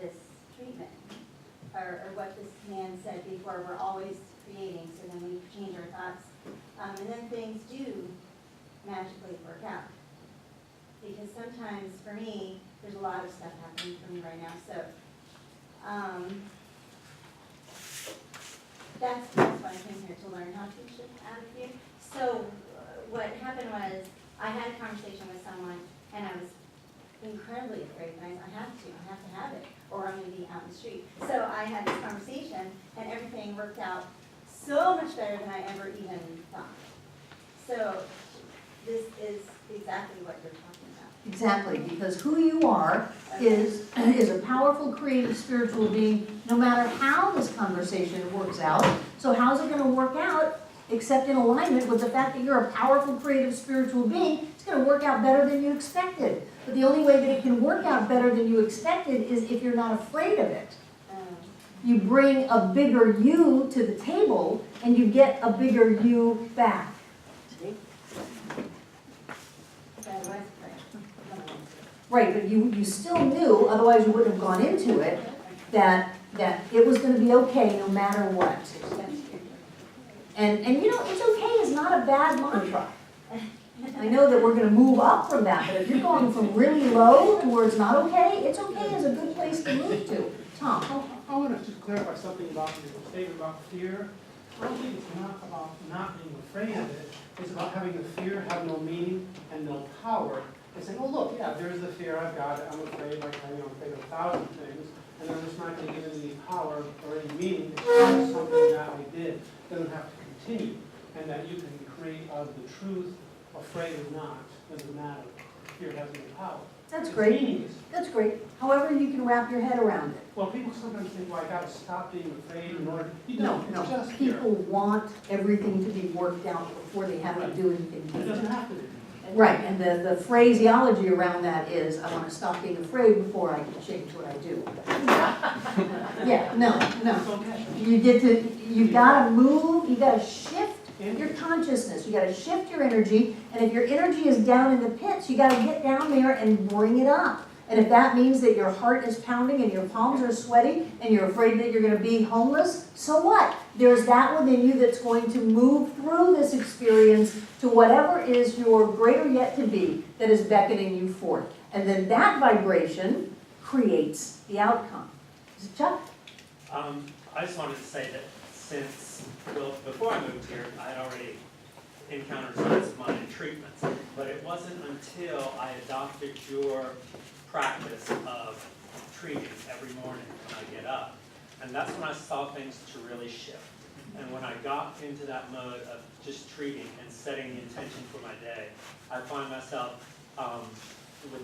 this treatment, or what this man said before, we're always creating, so then we change our thoughts, and then things do magically work out. Because sometimes, for me, there's a lot of stuff happening for me right now, so that's why I came here, to learn how to shift out of fear. So what happened was, I had a conversation with someone, and I was incredibly afraid, and I have to have it, or I'm going to be out in the street. So I had this conversation, and everything worked out so much better than I ever even thought. So this is exactly what you're talking about. Exactly, because who you are is a powerful, creative, spiritual being, no matter how this conversation works out. So how's it going to work out except in alignment with the fact that you're a powerful, creative, spiritual being? It's going to work out better than you expected. But the only way that it can work out better than you expected is if you're not afraid of it. You bring a bigger you to the table, and you get a bigger you back. Right, but you still knew, otherwise you wouldn't have gone into it, that it was going to be okay no matter what. And you know, it's okay is not a bad mantra. I know that we're gonna move up from that, but if you're going from really low to where it's not okay, it's okay is a good place to move to. Tom? I want to just clarify something about your statement about fear. I don't think it's not about not being afraid of it. It's about having the fear have no meaning and no power. It's saying, oh, look, yeah, there is the fear, I've got it, I'm afraid, like I'm afraid of 1,000 things, and I'm just not going to give it any power or any meaning. It's just something that I did. It doesn't have to continue. And that you can create out of the truth, afraid or not, doesn't matter. Fear has no power. That's It's great. meaningless. That's great. However you can wrap your head around it. Well, people sometimes think, well, I gotta stop being afraid in order, you No, don't, no. it's just fear. People want everything to be worked out before they have to do anything. It doesn't have to be. Right, and the phraseology around that is, I want to stop being afraid before I can change what I do. Yeah, no. It's okay. You get to, you gotta move, you gotta shift your consciousness, you gotta shift your energy, and if your energy is down in the pits, you gotta get down there and bring it up. And if that means that your heart is pounding and your palms are sweaty and you're afraid that you're gonna be homeless, so what? There's that within you that's going to move through this experience to whatever is your greater yet to be that is beckoning you forth. And then that vibration creates the outcome. Is it Chuck? I just wanted to say that since, well, before I moved here, I had already encountered science of mind and treatments, but it wasn't until I adopted your practice of treating every morning when I get up. And that's when I saw things to really shift. And when I got into that mode of just treating and setting the intention for my day, I find myself, with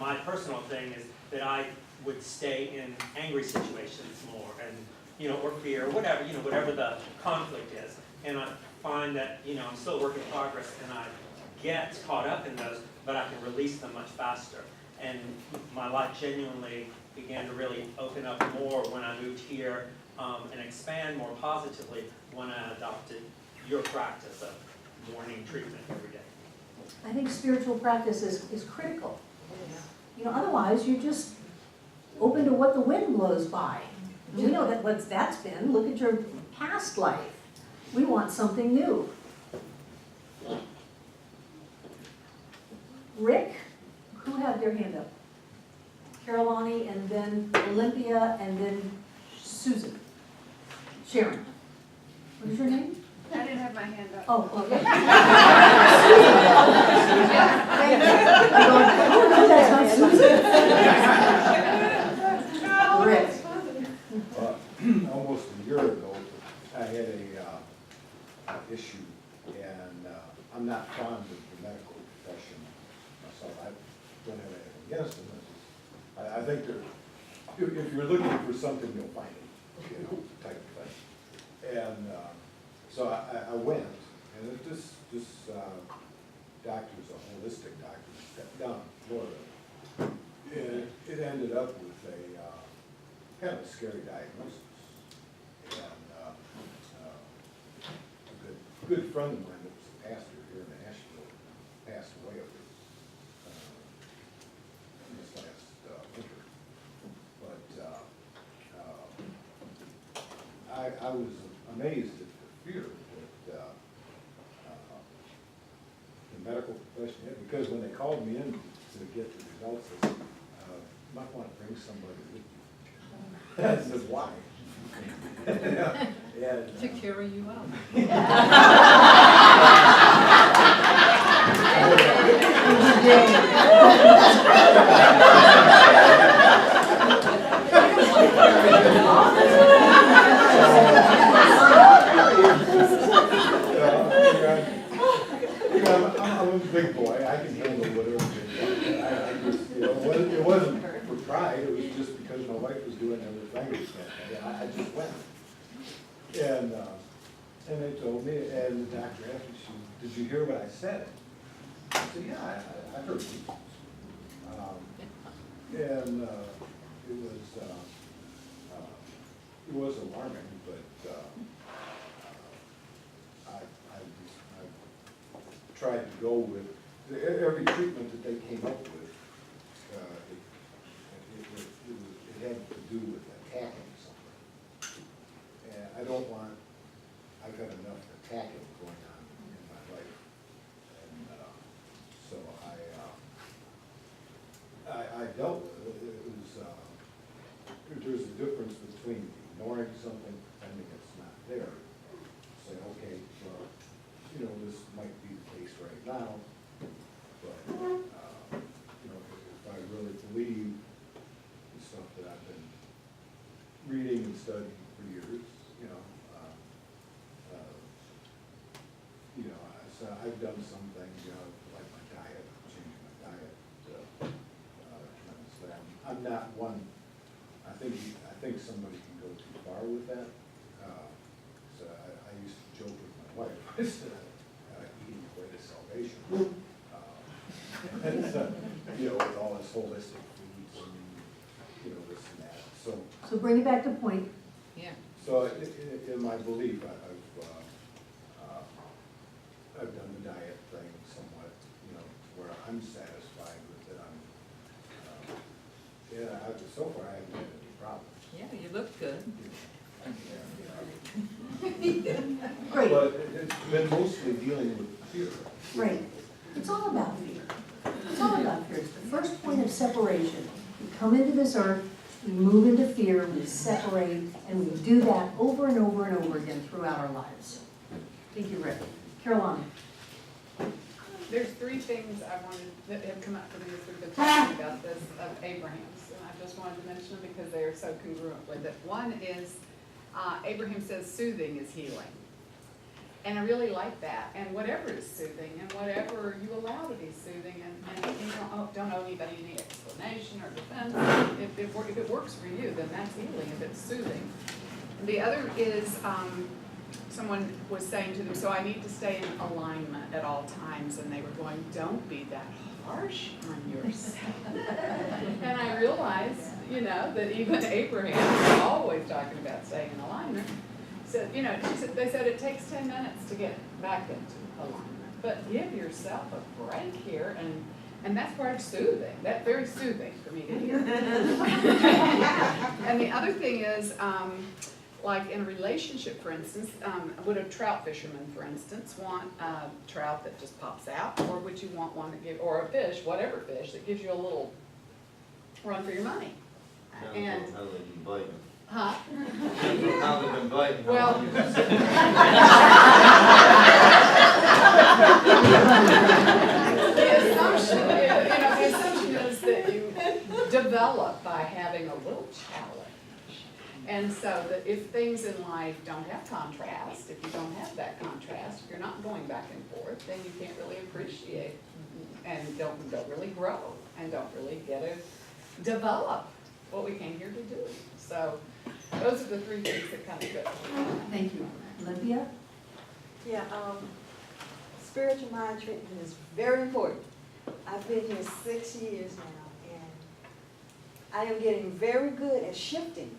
my personal thing is that I would stay in angry situations more and, you know, or fear, or whatever, you know, whatever the conflict is. And I find that, you know, I'm still a work in progress and I get caught up in those, but I can release them much faster. And my life genuinely began to really open up more when I moved here and expand more positively when I adopted your practice of morning treatment every day. I think spiritual practice is critical. You know, otherwise you're just open to what the wind blows by. We know that what that's been. Look at your past life. We want something new. Rick, who had their hand up? Carolani, and then Olympia, and then Susan. Sharon. What is your name? I didn't have my hand up. Oh, okay. I'm going, oh, no, that's not Susan. Rick. Almost a year ago, I had a issue, and I'm not fond of the medical profession myself. I don't have anything against them. I think that if you're looking for something, you'll find it, you know, type of thing. And so I went, and this doctor's a holistic doctor down in Florida. And it ended up with a kind of a scary diagnosis. And a good friend of mine that was a pastor here in Asheville passed away of this last winter. But I was amazed at the fear that the medical profession had, because when they called me in to get the results, they said, you might want to bring somebody with you. I said, why? And, To carry you out. I'm a big boy, I can handle whatever. I just, you know, it wasn't for pride, it was just because my wife was doing other things that day. I just went. And they told me, and the doctor asked me, did you hear what I said? I said, yeah, I heard you. And it was alarming, but I tried to go with every treatment that they came up with. It had to do with attacking something. And I don't want, I've got enough attacking going on in my life. And so I dealt with it. It was, there's a difference between ignoring something, pretending it's not there. Say, okay, well, you know, this might be the case right now, but, you know, if I really believe the stuff that I've been reading and studying for years, you know, so I've done some things, you know, like my diet, changing my diet, tremendously. I'm not one, I think somebody can go too far with that. So I used to joke with my wife, I said, eating the way to salvation. And, you know, with all this holistic foods and, you know, this and that, so. So bring it back to point. Yeah. So in my belief, I've done the diet thing somewhat, you know, where I'm satisfied with it. So far I haven't had any problems. Yeah, you look good. Great. But it's been mostly dealing with fear. Right. It's all about fear. It's all about fear. It's the first point of separation. We come into this earth, we move into fear, we separate, and we do that over and over and over again throughout our lives. Thank you, Rick. Carolina. There's three things I wanted, that have come up for me as we've been talking about this, of Abraham's, and I just wanted to mention them because they are so congruent with it. One is, Abraham says soothing is healing. And I really like that, and whatever is soothing, and whatever you allow to be soothing, and you don't owe anybody any explanation or defense. If it works for you, then that's healing, if it's soothing. And the other is, someone was saying to them, so I need to stay in alignment at all times, and they were going, don't be that harsh on yourself. And I realized, you know, that even Abraham was always talking about staying in alignment. So, you know, they said it takes 10 minutes to get back into alignment, but give yourself a break here, and that's part of soothing. That's very soothing for me to hear. And the other thing is, like in a relationship, for instance, would a trout fisherman, for instance, want a trout that just pops out, or would you want one that gives, or a fish, whatever fish, that gives you a little run for your money? And huh? Well, the assumption is that you develop by having a little challenge. And so that if things in life don't have contrast, if you don't have that contrast, if you're not going back and forth, then you can't really appreciate and don't really grow and don't really get to develop what we came here to do. So those are the three things that kind of go. Thank you. Olympia? Yeah, spiritual mind treatment is very important. I've been here 6 years now, and I am getting very good at shifting.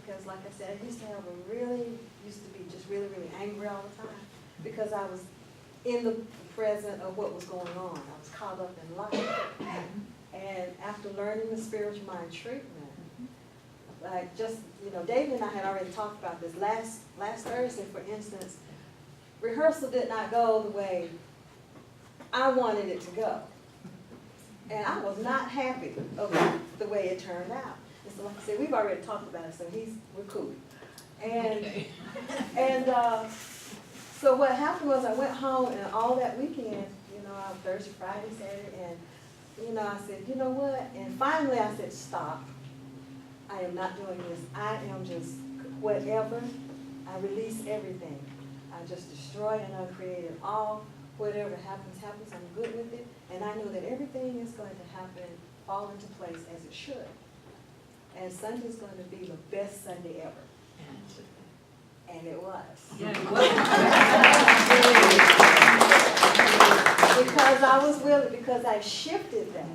Because like I said, I used to be just really, really angry all the time because I was in the present of what was going on. I was caught up in life. And after learning the spiritual mind treatment, like just, you know, David and I had already talked about this last Thursday, for instance, rehearsal did not go the way I wanted it to go. And I was not happy about the way it turned out. So like I said, we've already talked about it, so we're cool. And so what happened was I went home, and all that weekend, you know, Thursday, Friday, Saturday, and you know, I said, you know what? And finally I said, stop. I am not doing this. I am just whatever. I release everything. I just destroy and uncreate it all. Whatever happens, happens. I'm good with it. And I know that everything is going to happen, fall into place as it should. And Sunday's going to be the best Sunday ever. And it was. Yeah, it was. Because I was willing, because I shifted that.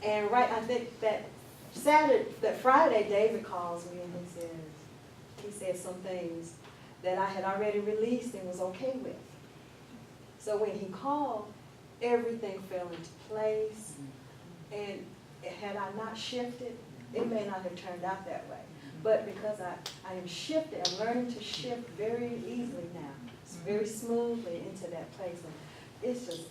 And I think that Friday, David calls me and he said some things that I had already released and was okay with. So when he called, everything fell into place. And had I not shifted, it may not have turned out that way. But because I am shifting, I'm learning to shift very easily now, very smoothly into that place. And it's just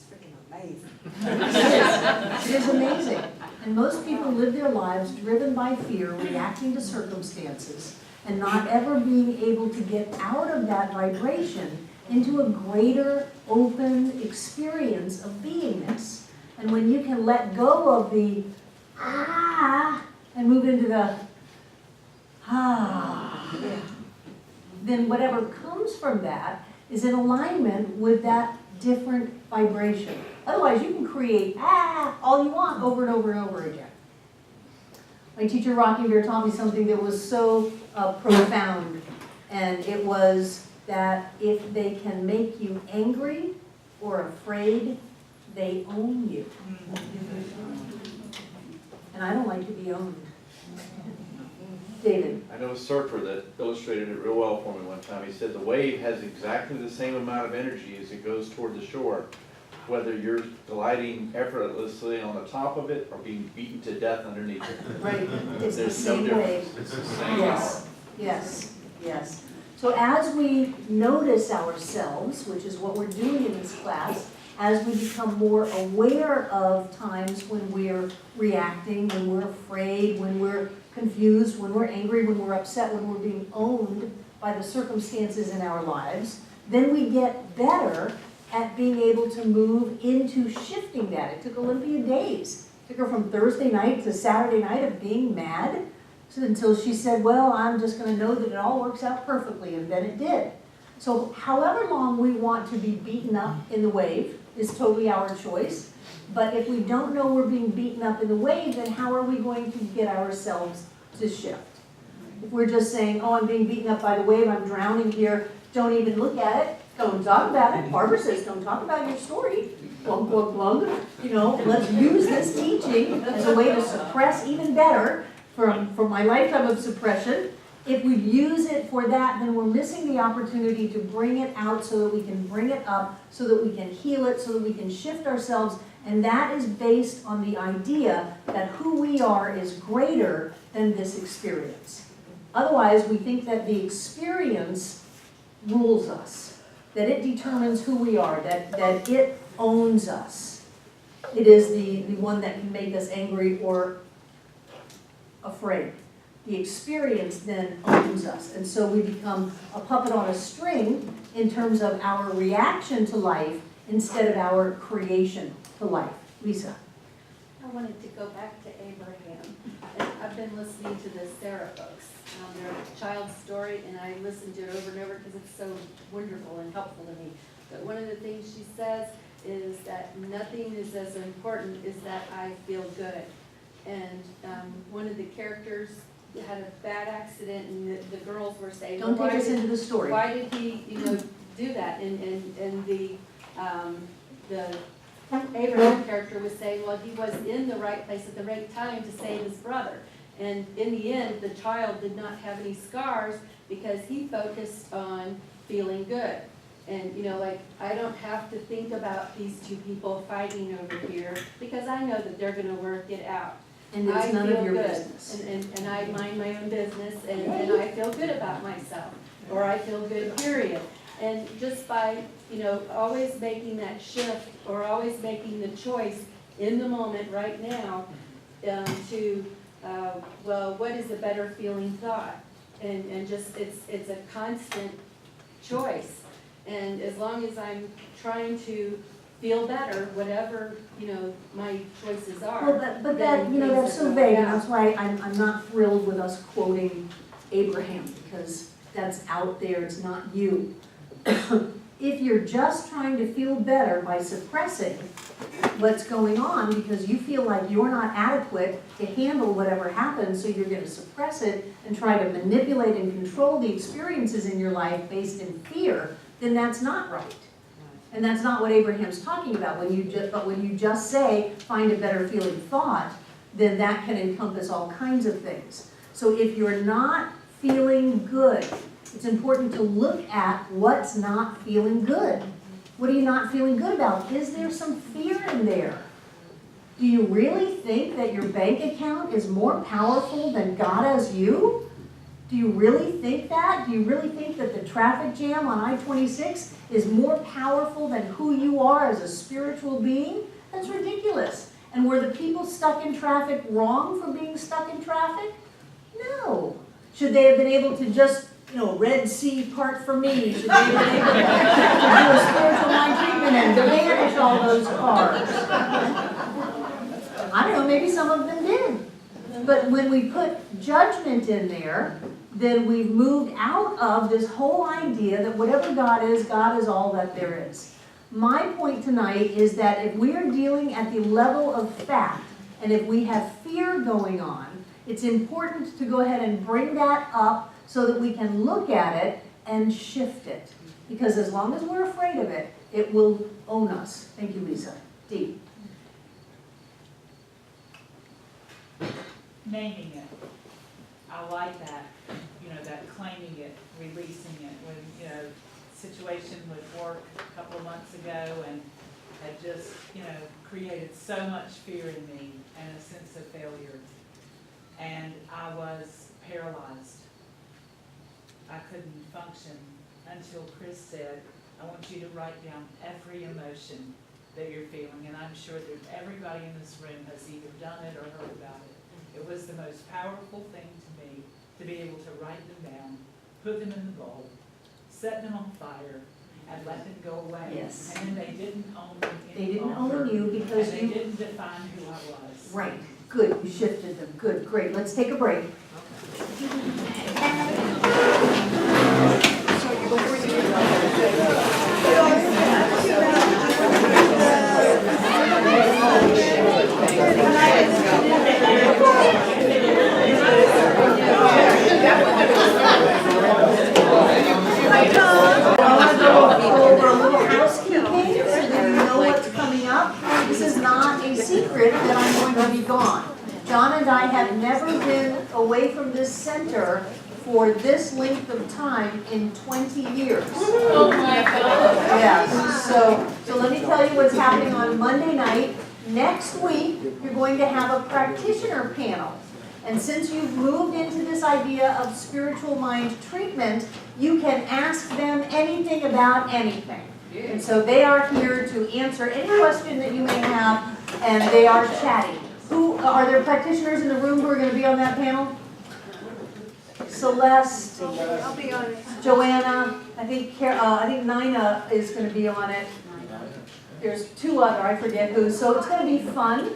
freaking amazing. It is amazing. And most people live their lives driven by fear, reacting to circumstances, and not ever being able to get out of that vibration into a greater, open experience of beingness. And when you can let go of the and move into the then whatever comes from that is in alignment with that different vibration. Otherwise, you can create all you want over and over and over again. My teacher, Rocky Bear, taught me something that was so profound, and it was that if they can make you angry or afraid, they own you. And I don't like to be owned. David? I know a surfer that illustrated it real well for me one time. He said the wave has exactly the same amount of energy as it goes toward the shore, whether you're gliding effortlessly on the top of it or being beaten to death underneath it. Right, it's the There's no same difference. wave. It's the same Yes, power. yes, yes. So as we notice ourselves, which is what we're doing in this class, as we become more aware of times when we're reacting, when we're afraid, when we're confused, when we're angry, when we're upset, when we're being owned by the circumstances in our lives, then we get better at being able to move into shifting that. It took Olympia days. It took her from Thursday night to Saturday night of being mad until she said, well, I'm just going to know that it all works out perfectly, and then it did. So however long we want to be beaten up in the wave is totally our choice. But if we don't know we're being beaten up in the wave, then how are we going to get ourselves to shift? If we're just saying, oh, I'm being beaten up by the wave, I'm drowning here, don't even look at it, don't talk about it. Barbara says, don't talk about your story. Glug, glug, glug. You know, let's use this teaching as a way to suppress even better from my lifetime of suppression. If we use it for that, then we're missing the opportunity to bring it out so that we can bring it up, so that we can heal it, so that we can shift ourselves. And that is based on the idea that who we are is greater than this experience. Otherwise, we think that the experience rules us, that it determines who we are, that it owns us. It is the one that can make us angry or afraid. The experience then owns us. And so we become a puppet on a string in terms of our reaction to life instead of our creation to life. Lisa? I wanted to go back to Abraham. And I've been listening to the Sarah books, their child's story, and I listened to it over and over because it's so wonderful and helpful to me. But one of the things she says is that nothing is as important as that I feel good. And one of the characters had a bad accident, and the girls were saying, Don't take us into the story. Why did he, do that? And the Abraham character was saying, well, he was in the right place at the right time to save his brother. And in the end, the child did not have any scars because he focused on feeling good. And, I don't have to think about these two people fighting over here because I know that they're going to work it out. And it's none of your business. And I mind my own business, and I feel good about myself, or I feel good, period. And just by, always making that shift, or always making the choice in the moment right now what is a better feeling thought? And just, it's a constant choice. And as long as I'm trying to feel better, whatever, my choices are. Well, but that, that's so vague, and that's why I'm not thrilled with us quoting Abraham, because that's out there, it's not you. If you're just trying to feel better by suppressing what's going on because you feel like you're not adequate to handle whatever happens, so you're going to suppress it and try to manipulate and control the experiences in your life based in fear, then that's not right. And that's not what Abraham's talking about. When you just say, find a better feeling thought, then that can encompass all kinds of things. So if you're not feeling good, it's important to look at what's not feeling good. What are you not feeling good about? Is there some fear in there? Do you really think that your bank account is more powerful than God as you? Do you really think that? Do you really think that the traffic jam on I-26 is more powerful than who you are as a spiritual being? That's ridiculous. And were the people stuck in traffic wrong for being stuck in traffic? No. Should they have been able to just, Red Sea part for me? Should they have been able to do a spiritual mind treatment and banish all those cars? I don't know, maybe some of them did. But when we put judgment in there, then we've moved out of this whole idea that whatever God is all that there is. My point tonight is that if we are dealing at the level of fact, and if we have fear going on, it's important to go ahead and bring that up so that we can look at it and shift it. Because as long as we're afraid of it, it will own us. Thank you, Lisa. Dee. Naming it. I like that, that claiming it, releasing it. When, situation with work a couple of months ago and had just, created so much fear in me and a sense of failure. And I was paralyzed. I couldn't function until Chris said, I want you to write down every emotion that you're feeling. And I'm sure that everybody in this room has either done it or heard about it. It was the most powerful thing to me to be able to write them down, put them in the bowl, set them on fire, and let them go away. Yes. And then they didn't own me any They didn't longer, own you because and they didn't define who I was. Right. Good. You shifted them. Good. Great. Let's take a break. I want to go over a little housekeeping so that you know what's coming up. This is not a secret that I'm going to be gone. John and I have never been away from this center for this length of time in 20 years. Oh my God. Yes, so let me tell you what's happening on Monday night. Next week, you're going to have a practitioner panel. And since you've moved into this idea of spiritual mind treatment, you can ask them anything about anything. And so they are here to answer any question that you may have, and they are chatting. Are there practitioners in the room who are going to be on that panel? Celeste, I'll be on it. Joanna, I think Nina is going to be on it. There's two other, I forget who. So it's going to be fun.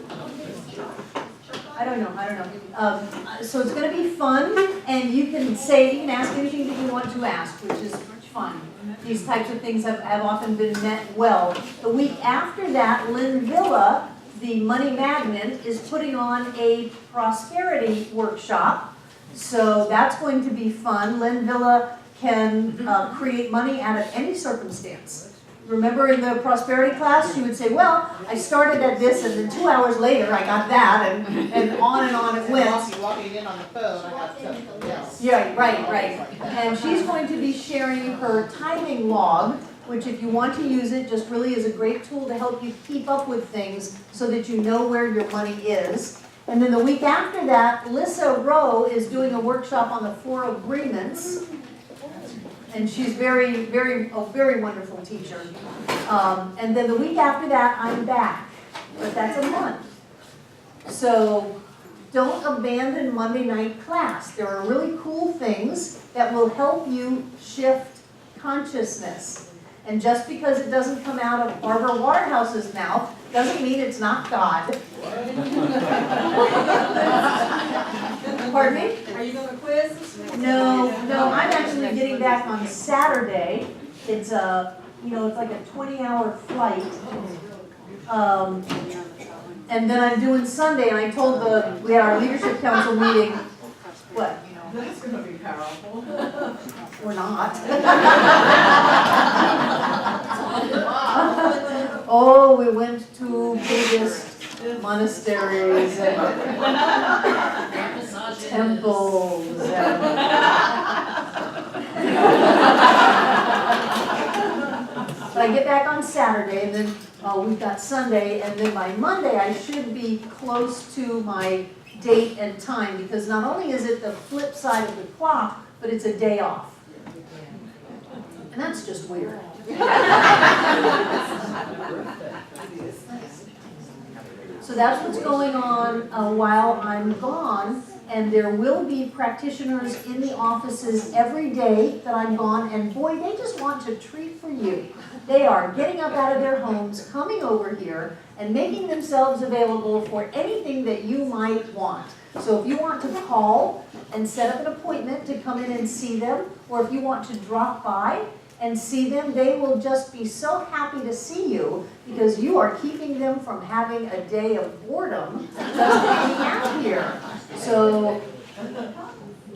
I don't know. So it's going to be fun, and you can ask anything that you want to ask, which is fun. These types of things have often been met well. The week after that, Lynn Villa, the money magnet, is putting on a prosperity workshop. So that's going to be fun. Lynn Villa can create money out of any circumstance. Remember in the prosperity class, she would say, well, I started at this, and then 2 hours later I got that, and on it went. Walking in on the phone, I got something else. Yeah, right. And she's going to be sharing her timing log, which if you want to use it, just really is a great tool to help you keep up with things so that you know where your money is. And then the week after that, Lissa Rowe is doing a workshop on the 4 agreements. And she's a very wonderful teacher. And then the week after that, I'm back. But that's a month. So don't abandon Monday night class. There are really cool things that will help you shift consciousness. And just because it doesn't come out of Barbara Waterhouse's mouth doesn't mean it's not God. Pardon me? Are you going to quiz? No, I'm actually getting back on Saturday. It's it's like a 20-hour flight. And then I'm doing Sunday, and I told we had our leadership council meeting, what? That's gonna be powerful. We're not. Oh, we went to Buddhist monasteries and temples and but I get back on Saturday, and then we've got Sunday, and then by Monday, I should be close to my date and time, because not only is it the flip side of the clock, but it's a day off. And that's just weird. So that's what's going on while I'm gone, and there will be practitioners in the offices every day that I'm gone, and boy, they just want to treat for you. They are getting up out of their homes, coming over here, and making themselves available for anything that you might want. So if you want to call and set up an appointment to come in and see them, or if you want to drop by and see them, they will just be so happy to see you because you are keeping them from having a day of boredom just hanging out here. So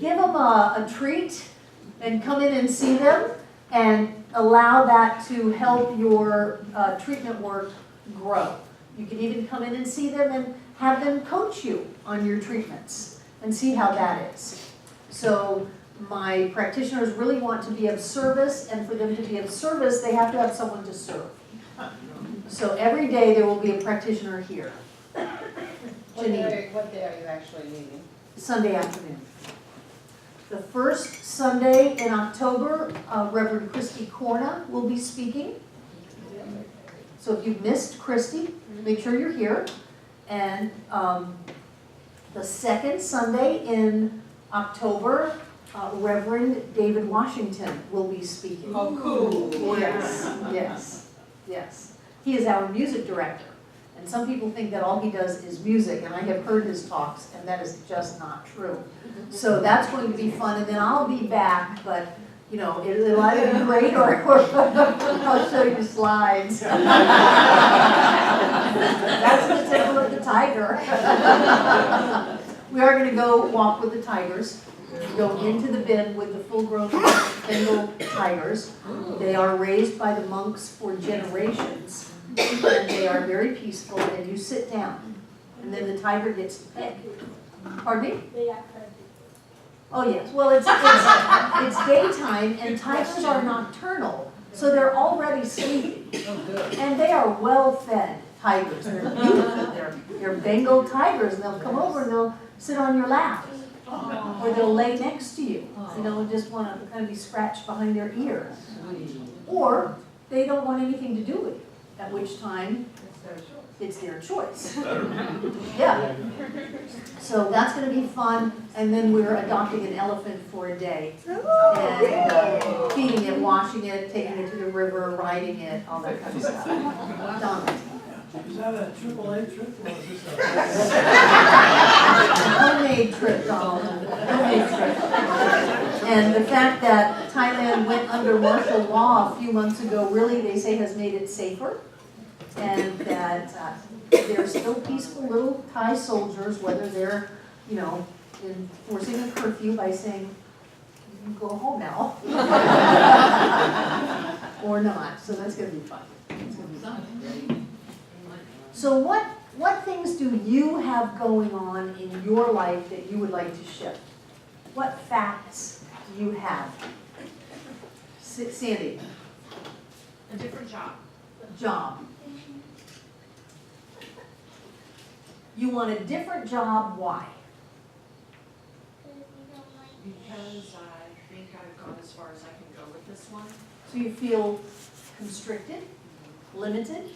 give them a treat and come in and see them and allow that to help your treatment work grow. You can even come in and see them and have them coach you on your treatments and see how that is. So my practitioners really want to be of service, and for them to be of service, they have to have someone to serve. So every day there will be a practitioner here. What day are you actually meeting? Sunday afternoon. The first Sunday in October, Reverend Christy Corna will be speaking. So if you've missed Christy, make sure you're here. And the second Sunday in October, Reverend David Washington will be speaking. Oh, cool. Yes, yes, yes. He is our music director. And some people think that all he does is music, and I have heard his talks, and that is just not true. So that's going to be fun, and then I'll be back, but, you know, it'll either be great or I'll show you slides. That's the tickle of the tiger. We are going to go walk with the tigers, go into the bin with the full-grown Bengal tigers. They are raised by the monks for generations. And they are very peaceful, and you sit down, and then the tiger gets to pick. Pardon me? Oh, yes, well, it's daytime, and tigers are nocturnal, so they're already sleeping. And they are well-fed tigers, they're beautiful, they're Bengal tigers, and they'll come over and they'll sit on your lap, or they'll lay next to you, and they'll just want to kind of be scratched behind their ears. Or they don't want anything to do with you. At which time, it's their choice. Yeah. So that's going to be fun, and then we're adopting an elephant for a day. And feeding it, washing it, taking it to the river, riding it, all that kind of stuff. Done. Is that a AAA trip or is this a? Homemade trip, Donald. Homemade trip. And the fact that Thailand went under martial law a few months ago, really, they say, has made it safer. And that they're still peaceful little Thai soldiers, whether they're, you know, enforcing a curfew by saying, you can go home now. Or not. So that's going to be fun. It's going to be fun. So what things do you have going on in your life that you would like to share? What facts do you have? Sandy? A different job. Job. You want a different job, why? Because I think I've gone as far as I can go with this one. So you feel constricted, limited?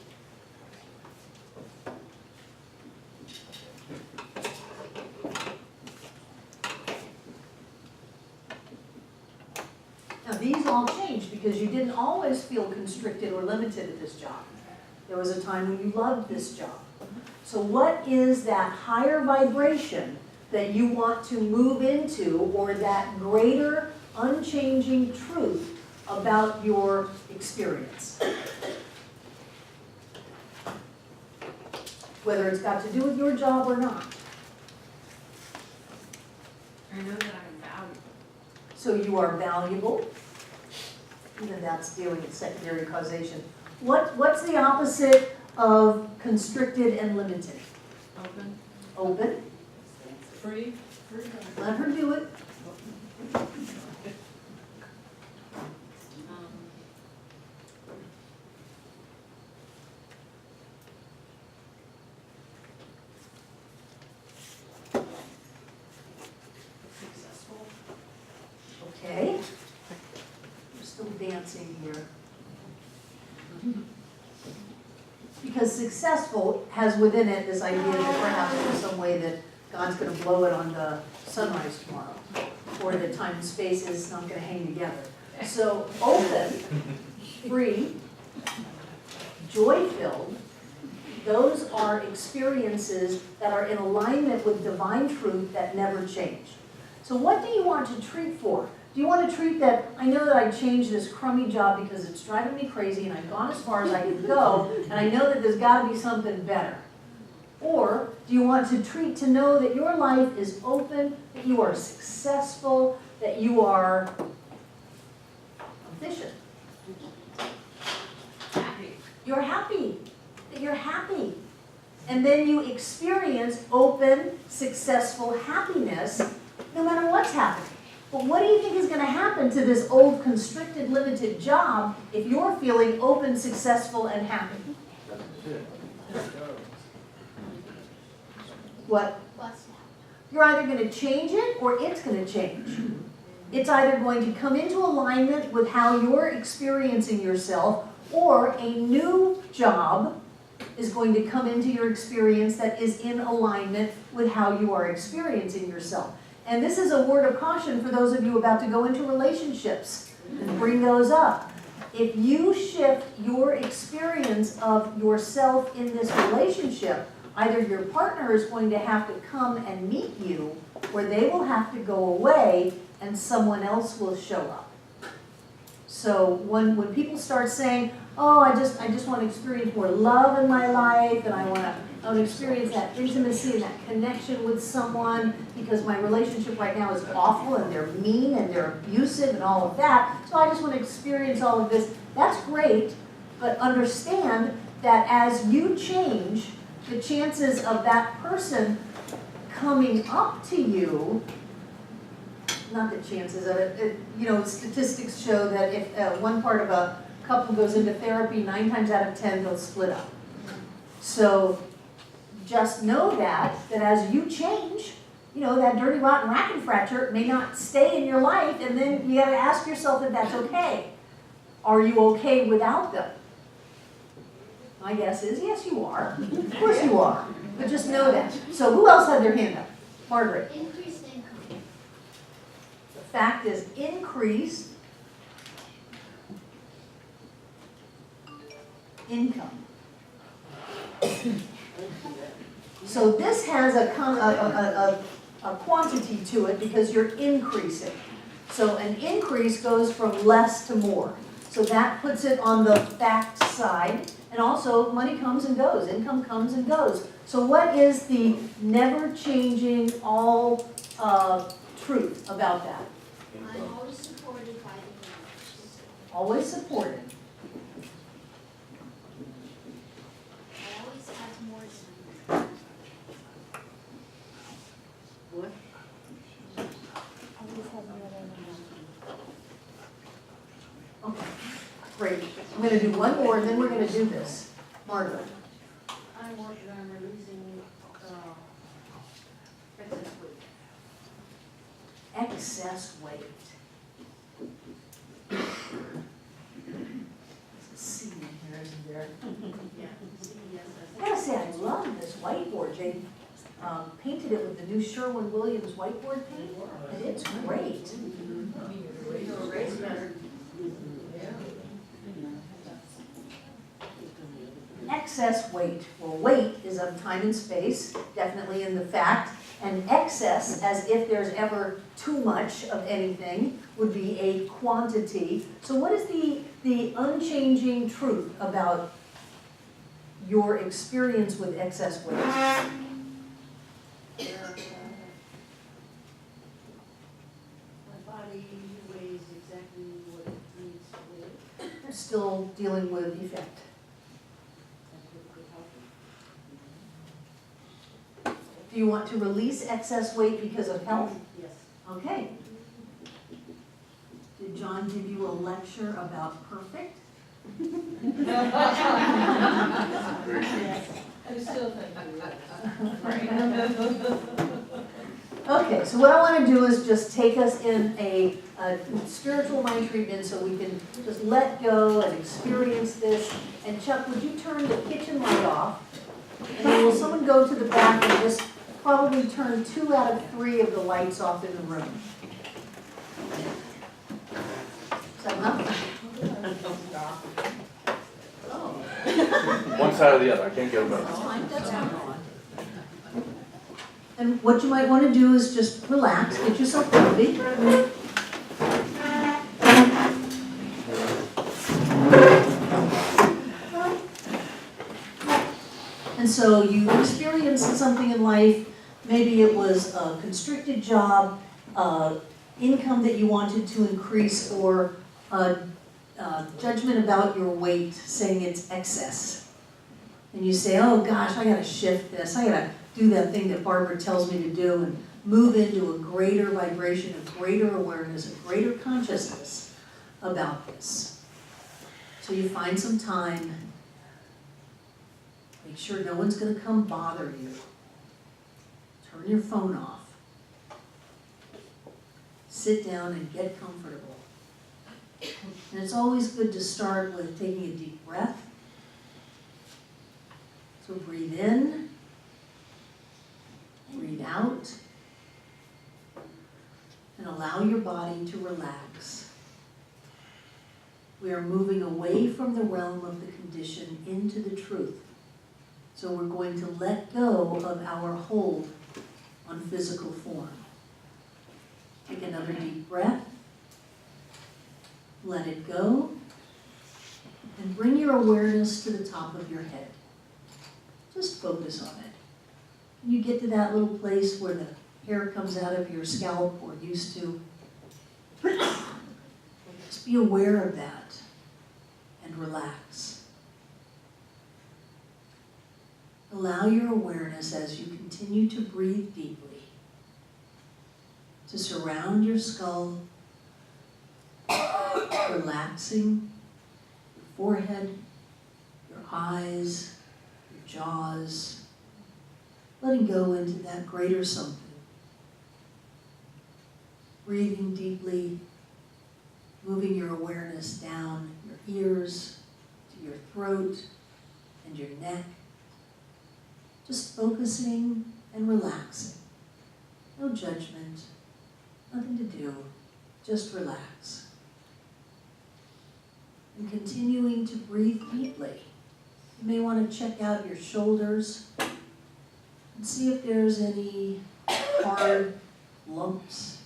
Now these all changed because you didn't always feel constricted or limited at this job. There was a time when you loved this job. So what is that higher vibration that you want to move into, or that greater unchanging truth about your experience? Whether it's got to do with your job or not. I know that I'm valuable. So you are valuable. Even that's dealing with secondary causation. What's the opposite of constricted and limited? Open. Open. Free. Let her do it. dancing here. Because successful has within it this idea that perhaps there's some way that God's gonna blow it on the sunrise tomorrow, or that time and space is not gonna hang together. So open, free, joy-filled, those are experiences that are in alignment with divine truth that never change. So what do you want to treat for? Do you want to treat that, I know that I changed this crummy job because it's driving me crazy and I've gone as far as I can go, and I know that there's got to be something better? Or do you want to treat to know that your life is open, that you are successful, that you are efficient? Happy. You're happy, that you're happy. And then you experience open, successful happiness no matter what's happening. But what do you think is going to happen to this old, constricted, limited job if you're feeling open, successful, and happy? What? What's that? You're either going to change it or it's going to change. It's either going to come into alignment with how you're experiencing yourself, or a new job is going to come into your experience that is in alignment with how you are experiencing yourself. And this is a word of caution for those of you about to go into relationships. Bring those up. If you shift your experience of yourself in this relationship, either your partner is going to have to come and meet you, or they will have to go away and someone else will show up. So when people start saying, oh, I just want to experience more love in my life, and I want to experience that intimacy and that connection with someone, because my relationship right now is awful and they're mean and they're abusive and all of that, so I just want to experience all of this. That's great, but understand that as you change, the chances of that person coming up to you, not the chances of it, statistics show that if one part of a couple goes into therapy, 9 times out of 10 they'll split up. So just know that as you change, that dirty, rotten rackenfratcher may not stay in your life, and then you got to ask yourself if that's okay. Are you okay without them? My guess is yes, you are. Of course you are. But just know that. So who else had their hand up? Margaret. Increased income. The fact is increased income. So this has a quantity to it because you're increasing. So an increase goes from less to more. So that puts it on the fact side. And also money comes and goes, income comes and goes. So what is the never changing all truth about that? I'm always supported by the universe. Always supported. I always have more than What? Okay, great. I'm going to do one more, and then we're going to do this. Margaret. I work on releasing, excess weight. Excess weight. There's a C in here, isn't there? Yeah. I gotta say, I love this whiteboard. Jay painted it with the new Sherwin-Williams whiteboard paint, and it's great. Excess weight. Well, weight is of time and space, definitely in the fact, and excess, as if there's ever too much of anything, would be a quantity. So what is the unchanging truth about your experience with excess weight? My body weighs exactly what it needs to weigh. You're still dealing with effect. Do you want to release excess weight because of health? Yes. Okay. Did John give you a lecture about perfect? I still think Okay, so what I want to do is just take us in a spiritual mind treatment so we can just let go and experience this. And Chuck, would you turn the kitchen light off? And then will someone go to the back and just probably turn 2 out of 3 of the lights off in the room? Is that enough? Oh, One side or the other, I can't get them that's both. fine, that's fine. And what you might want to do is just relax, get yourself comfy. And so you experienced something in life, maybe it was a constricted job, income that you wanted to increase, or a judgment about your weight, saying it's excess. And you say, oh gosh, I gotta shift this, I gotta do that thing that Barbara tells me to do and move into a greater vibration, a greater awareness, a greater consciousness about this. So you find some time, make sure no one's gonna come bother you. Turn your phone off. Sit down and get comfortable. And it's always good to start with taking a deep breath. So breathe in, breathe out, and allow your body to relax. We are moving away from the realm of the condition into the truth. So we're going to let go of our hold on physical form. Take another deep breath. Let it go. And bring your awareness to the top of your head. Just focus on it. When you get to that little place where the hair comes out of your scalp or used to, just be aware of that and relax. Allow your awareness as you continue to breathe deeply to surround your skull, relaxing your forehead, your eyes, your jaws, letting go into that greater something. Breathing deeply, moving your awareness down your ears to your throat and your neck. Just focusing and relaxing. No judgment, nothing to do, just relax. And continuing to breathe deeply. You may want to check out your shoulders and see if there's any hard lumps,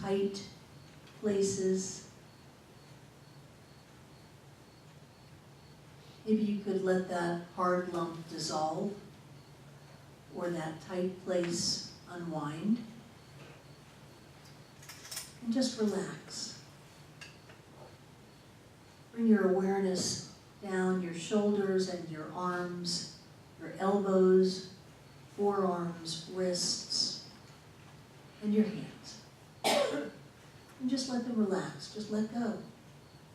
tight places. Maybe you could let that hard lump dissolve or that tight place unwind. And just relax. Bring your awareness down your shoulders and your arms, your elbows, forearms, wrists, and your hands. And just let them relax. Just let go.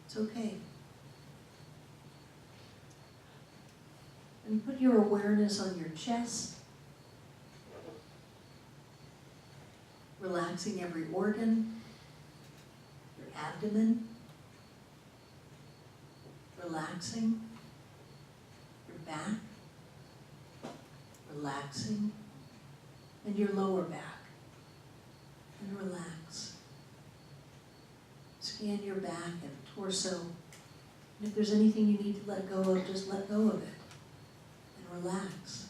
It's okay. And put your awareness on your chest, relaxing every organ, your abdomen, relaxing your back, relaxing, and your lower back, and relax. Scan your back and torso, and if there's anything you need to let go of, just let go of it, and relax.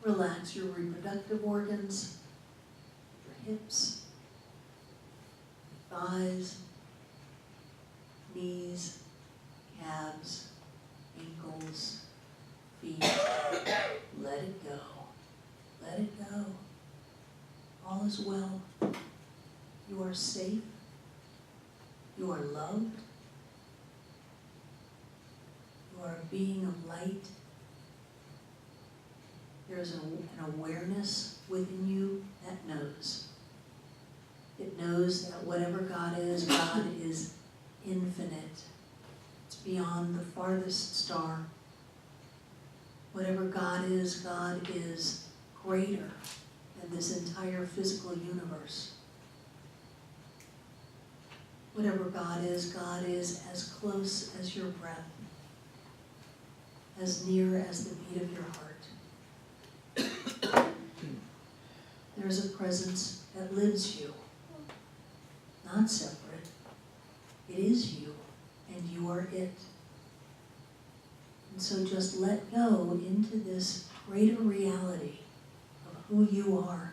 Relax your reproductive organs, your hips, thighs, knees, calves, ankles, feet. Let it go. Let it go. All is well. You are safe. You are loved. You are a being of light. There is an awareness within you that knows. It knows that whatever God is infinite. It's beyond the farthest star. Whatever God is greater than this entire physical universe. Whatever God is as close as your breath, as near as the beat of your heart. There's a presence that lives you, not separate. It is you, and you are it. And so just let go into this greater reality of who you are.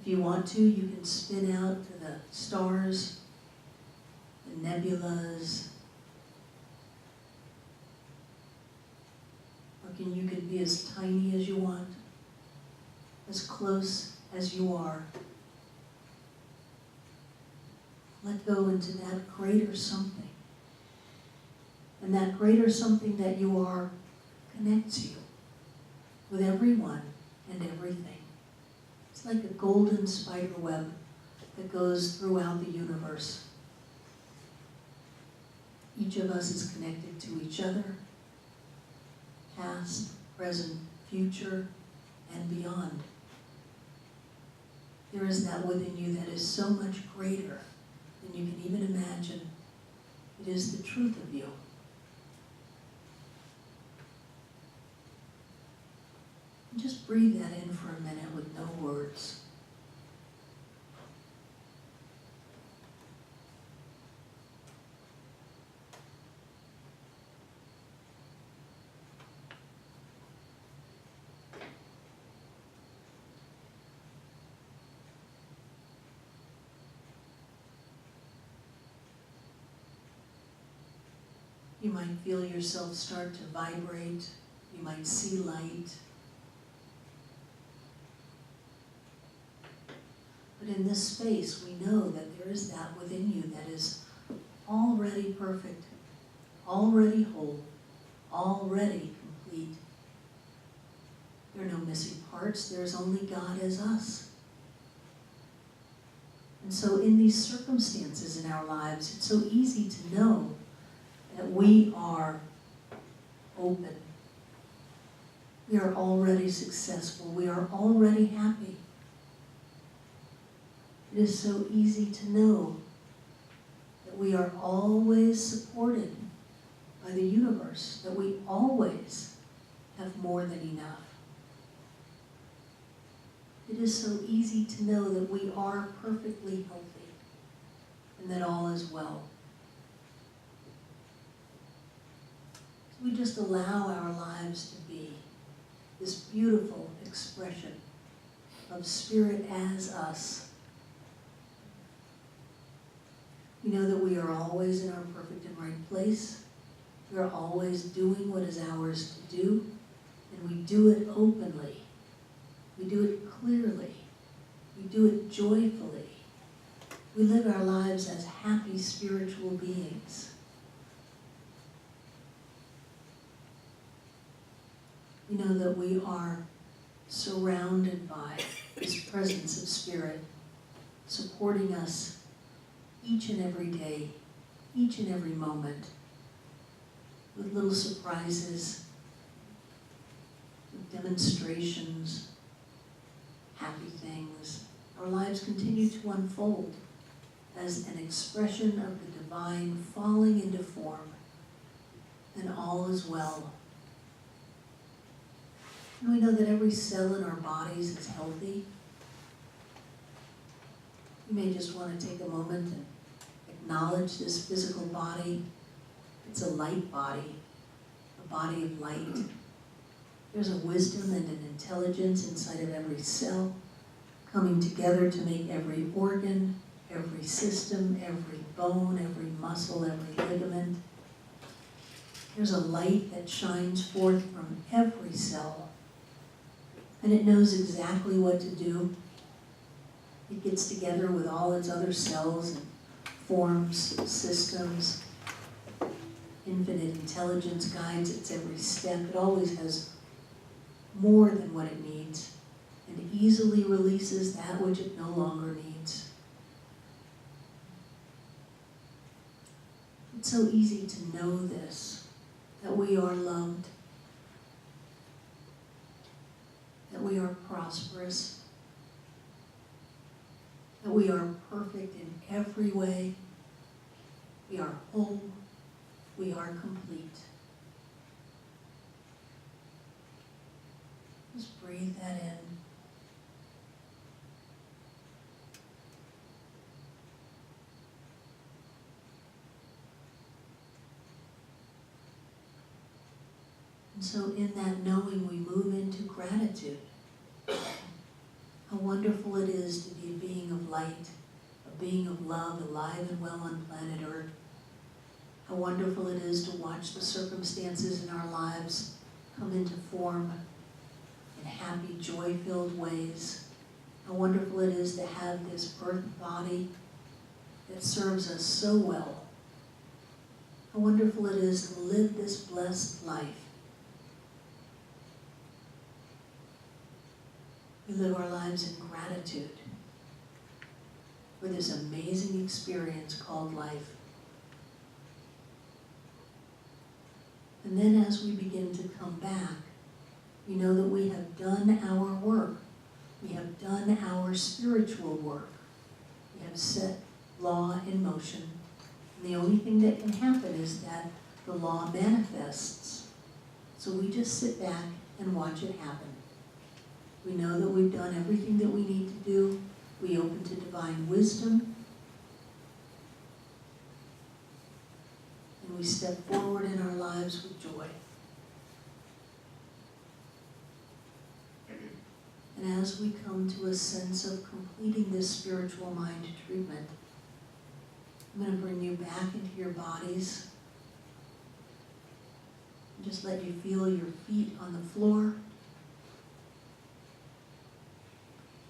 If you want to, you can spin out to the stars, the nebulas, or you can be as tiny as you want, as close as you are. Let go into that greater something. And that greater something that you are connects you with everyone and everything. It's like a golden spider web that goes throughout the universe. Each of us is connected to each other, past, present, future, and beyond. There is that within you that is so much greater than you can even imagine. It is the truth of you. And just breathe that in for a minute with no words. You might feel yourself start to vibrate. You might see light. But in this space, we know that there is that within you that is already perfect, already whole, already complete. There are no missing parts. There's only God as us. And so in these circumstances in our lives, it's so easy to know that we are open. We are already successful. We are already happy. It is so easy to know that we are always supported by the universe, that we always have more than enough. It is so easy to know that we are perfectly healthy and that all is well. So we just allow our lives to be this beautiful expression of spirit as us. We know that we are always in our perfect and right place. We are always doing what is ours to do, and we do it openly. We do it clearly. We do it joyfully. We live our lives as happy spiritual beings. We know that we are surrounded by this presence of spirit, supporting us each and every day, each and every moment, with little surprises, with demonstrations, happy things. Our lives continue to unfold as an expression of the divine falling into form, and all is well. And we know that every cell in our bodies is healthy. You may just want to take a moment and acknowledge this physical body. It's a light body, a body of light. There's a wisdom and an intelligence inside of every cell, coming together to make every organ, every system, every bone, every muscle, every ligament. There's a light that shines forth from every cell, and it knows exactly what to do. It gets together with all its other cells and forms, systems. Infinite intelligence guides its every step. It always has more than what it needs, and easily releases that which it no longer needs. It's so easy to know this, that we are loved, we are prosperous, that we are perfect in every way, we are whole, we are complete. Just breathe that in. And so in that knowing, we move into gratitude. How wonderful it is to be a being of light, a being of love, alive and well on planet Earth. How wonderful it is to watch the circumstances in our lives come into form in happy, joy-filled ways. How wonderful it is to have this earth body that serves us so well. How wonderful it is to live this blessed life. We live our lives in gratitude for this amazing experience called life. And then as we begin to come back, we know that we have done our work. We have done our spiritual work. We have set law in motion. And the only thing that can happen is that the law manifests. So we just sit back and watch it happen. We know that we've done everything that we need to do. We open to divine wisdom. And we step forward in our lives with joy. And as we come to a sense of completing this spiritual mind treatment, I'm going to bring you back into your bodies. Just let you feel your feet on the floor,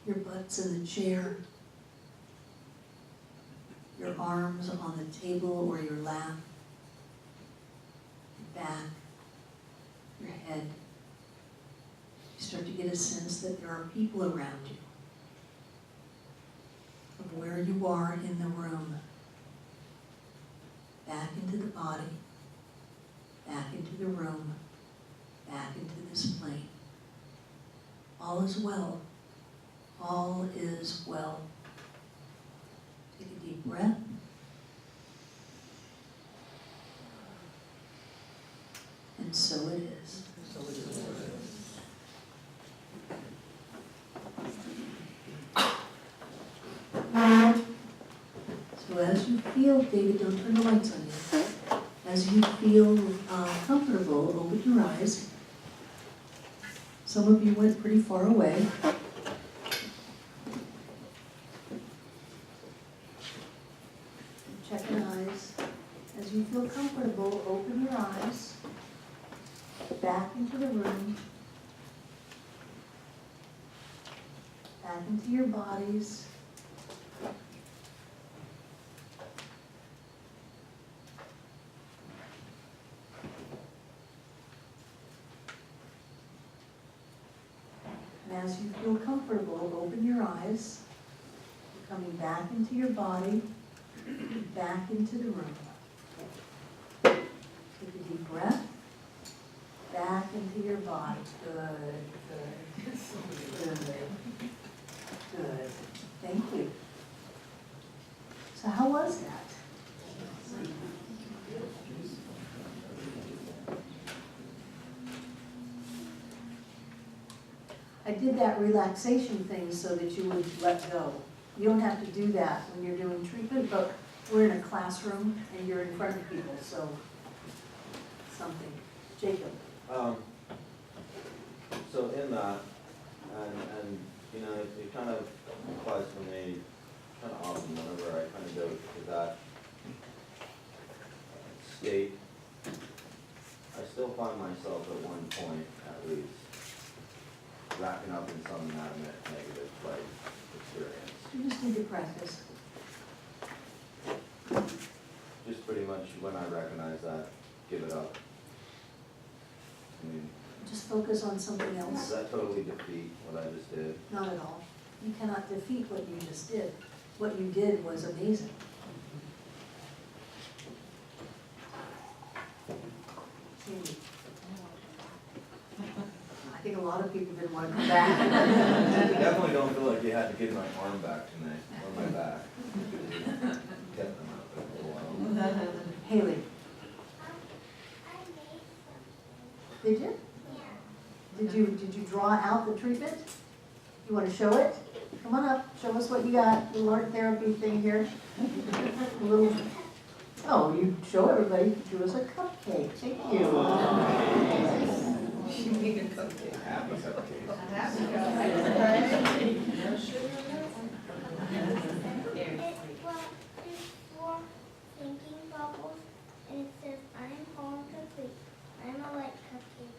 your butts in the chair, your arms on the table or your lap, your back, your head. You start to get a sense that there are people around you, of where you are in the room. Back into the body, back into the room, back into this plane. All is well. All is well. Take a deep breath. And so it is. So as you feel, David, don't turn the lights on you. As you feel comfortable, open your eyes. Some of you went pretty far away. Check your eyes. As you feel comfortable, open your eyes. Back into the room. Back into your bodies. And as you feel comfortable, open your eyes. You're coming back into your body, back into the room. Take a deep breath. Back into your body. Good, good, good, good. Thank you. So how was that? I did that relaxation thing so that you would let go. You don't have to do that when you're doing treatment, but we're in a classroom and you're in front of people, so something. Jacob. So in that, and you know, it kind of applies for me kind of often whenever I kind of go to that state, I still find myself at one point at least wrapping up in some inanimate negative like experience. You just need to practice. Just pretty much when I recognize that, give it up. I mean, Just focus on something does else. that totally defeat what I just did? Not at all. You cannot defeat what you just did. What you did was amazing. Sandy. I think a lot lot of people didn't want to come back. I definitely don't feel like you had to give my arm back tonight, or my back. Kept them out there for a while. Haley, did you? Did you draw out the treatment? You want to show it? Come on up, show us what you got, little art therapy thing here. A little, oh, you show everybody, you drew us a cupcake, thank you. She made a cupcake. Happy cupcake. Well, there's 4 thinking bubbles, and it says, I am whole and complete. I am a light cupcake.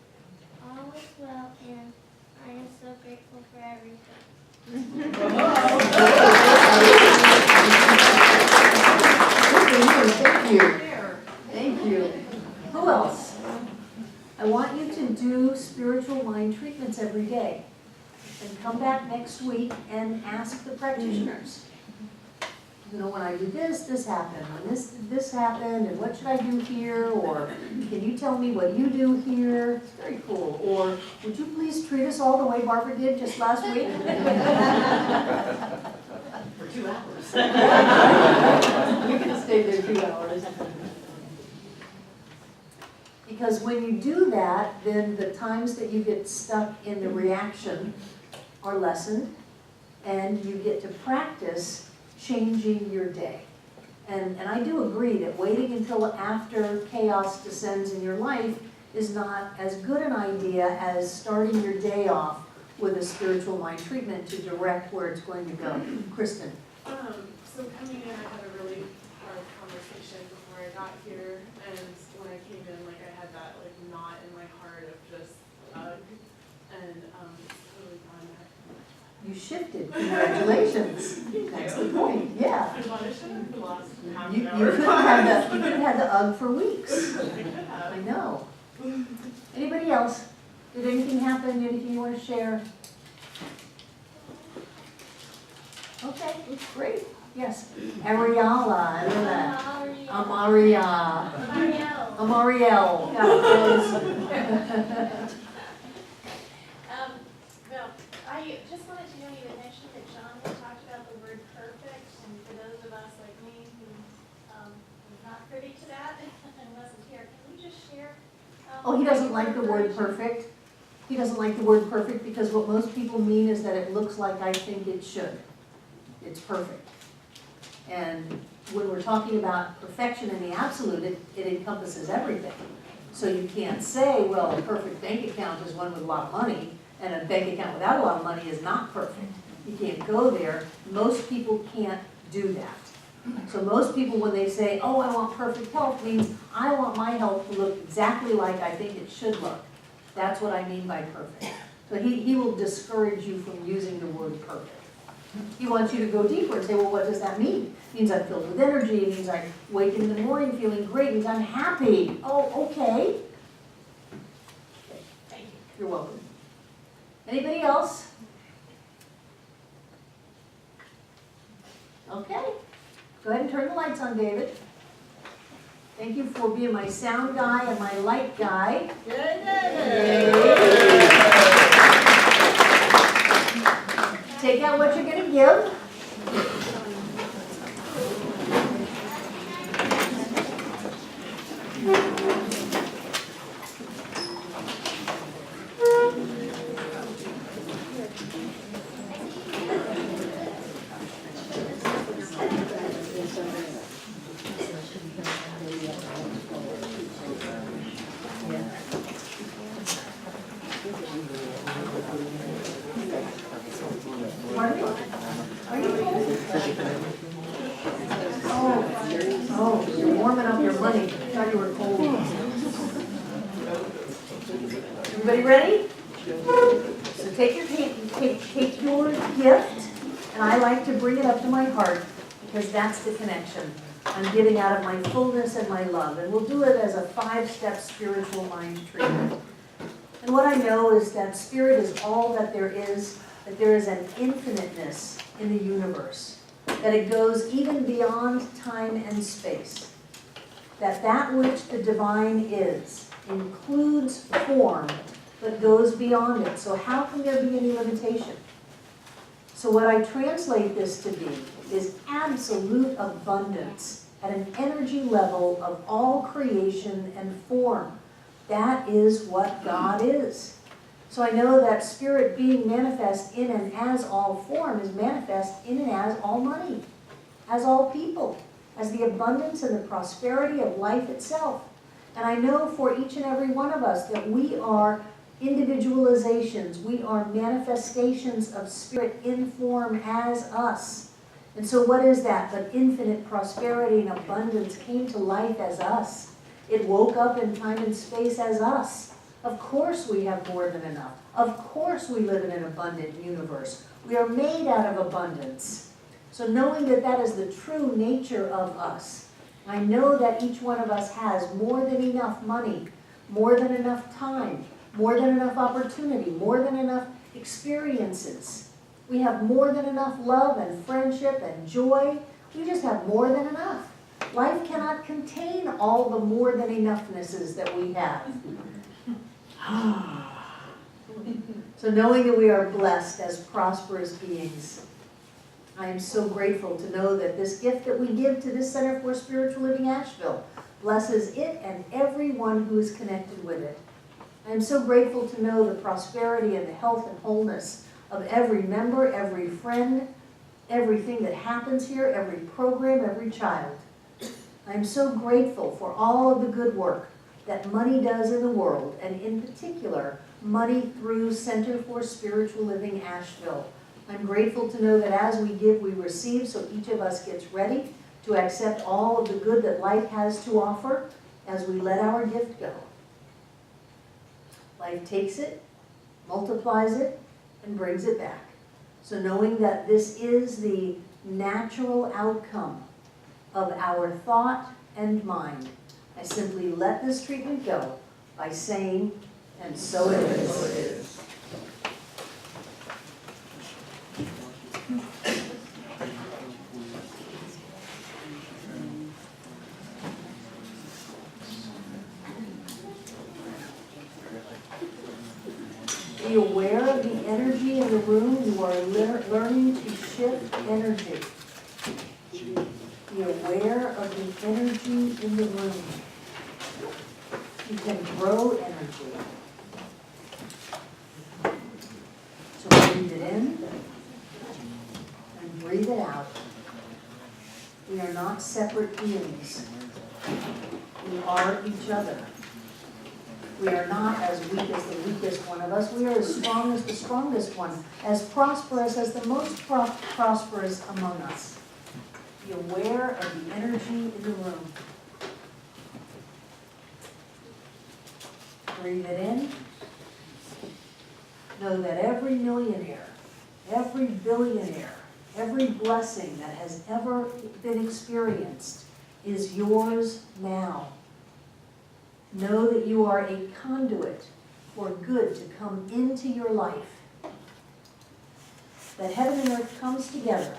All is well, and I am so grateful for everything. Thank you. Thank you. Who else? I want you to do spiritual mind treatments every day. And come back next week and ask the practitioners. You know, when I do this, this happened. When this happened, and what should I do here? Or can you tell me what you do here? It's very cool. Or would you please treat us all the way Barbara did just last week? For 2 hours. You could have stayed there 2 hours. Because when you do that, then the times that you get stuck in the reaction are lessened, and you get to practice changing your day. And I do agree that waiting until after chaos descends in your life is not as good an idea as starting your day off with a spiritual mind treatment to direct where it's going to go. Kristen. So coming in, I had a really hard conversation before I got here, and when I came in, like, I had that, like, knot in my heart of just, and, it's totally gone back. You shifted. Congratulations. That's the point. Yeah. I thought I should have lost half You an hour. could have had the UGG for weeks. I could have. I know. Anybody else? Did anything happen? Anything you want to share? Okay, it's great. Yes. Ariala. I know that. Amaria. Amariel. Yeah, Well, I just wanted to know, you had mentioned that John had talked about the word perfect, and for those of us like me who was not privy to that and wasn't here, can you just share? Oh, he doesn't like the word perfect. He doesn't like the word perfect because what most people mean is that it looks like I think it should. It's perfect. And when we're talking about perfection in the absolute, it encompasses everything. So you can't say, well, a perfect bank account is one with a lot of money, and a bank account without a lot of money is not perfect. You can't go there. Most people can't do that. So most people, when they say, oh, I want perfect health, means I want my health to look exactly like I think it should look. That's what I mean by perfect. So he will discourage you from using the word perfect. He wants you to go deeper and say, well, what does that mean? It means I'm filled with energy. It means I wake in the morning feeling great. It means I'm happy. Oh, okay. Thank you. You're welcome. Anybody else? Okay. Go ahead and turn the lights on, David. Thank you for being my sound guy and my light guy. Yay. Take out what you're going to give. Oh, you're warming up your money. I thought you were cold. Everybody ready? So take your gift, and I like to bring it up to my heart because that's the connection. I'm giving out of my fullness and my love, and we'll do it as a 5-step spiritual mind treatment. And what I know is that spirit is all that there is an infiniteness in the universe, that it goes even beyond time and space, that which the divine is includes form, but goes beyond it. So how can there be any limitation? So what I translate this to be is absolute abundance at an energy level of all creation and form. That is what God is. So I know that spirit being manifest in and as all form is manifest in and as all money, as all people, as the abundance and the prosperity of life itself. And I know for each and every one of us that we are individualizations, we are manifestations of spirit in form as us. And so what is that? But infinite prosperity and abundance came to life as us. It woke up in time and space as us. Of course we have more than enough. Of course we live in an abundant universe. We are made out of abundance. So knowing that that is the true nature of us, I know that each one of us has more than enough money, more than enough time, more than enough opportunity, more than enough experiences. We have more than enough love and friendship and joy. We just have more than enough. Life cannot contain all the more than enoughnesses that we have. So knowing that we are blessed as prosperous beings, I am so grateful to know that this gift that we give to this Center for Spiritual Living Asheville blesses it and everyone who is connected with it. I am so grateful to know the prosperity and the health and wholeness of every member, every friend, everything that happens here, every program, every child. I am so grateful for all of the good work that money does in the world, and in particular, money through Center for Spiritual Living Asheville. I'm grateful to know that as we give, we receive, so each of us gets ready to accept all of the good that life has to offer as we let our gift go. Life takes it, multiplies it, and brings it back. So knowing that this is the natural outcome of our thought and mind, I simply let this treatment go by saying, and so it is. So it is. Be aware of the energy in the room. You are learning to shift energy. Be aware of the energy in the room. You can grow energy. So breathe it in and breathe it out. We are not separate beings. We are each other. We are not as weak as the weakest one of us. We are as strong as the strongest one, as prosperous as the most prosperous among us. Be aware of the energy in the room. Breathe it in. Know that every millionaire, every billionaire, every blessing that has ever been experienced is yours now. Know that you are a conduit for good to come into your life. That heaven and earth comes together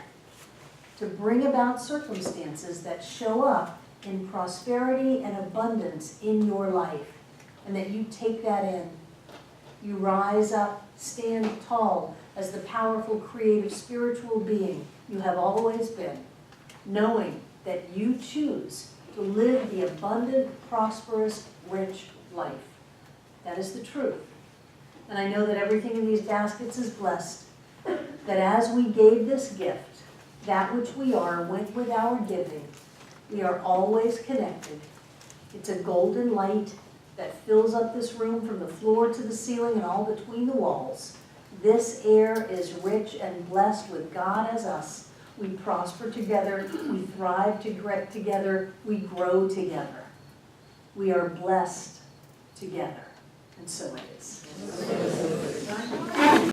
to bring about circumstances that show up in prosperity and abundance in your life, and that you take that in. You rise up, stand tall as the powerful, creative, spiritual being you have always been, knowing that you choose to live the abundant, prosperous, rich life. That is the truth. And I know that everything in these baskets is blessed, that as we gave this gift, that which we are went with our giving. We are always connected. It's a golden light that fills up this room from the floor to the ceiling and all between the walls. This air is rich and blessed with God as us. We prosper together, we thrive together, we grow together. We are blessed together, and so it is.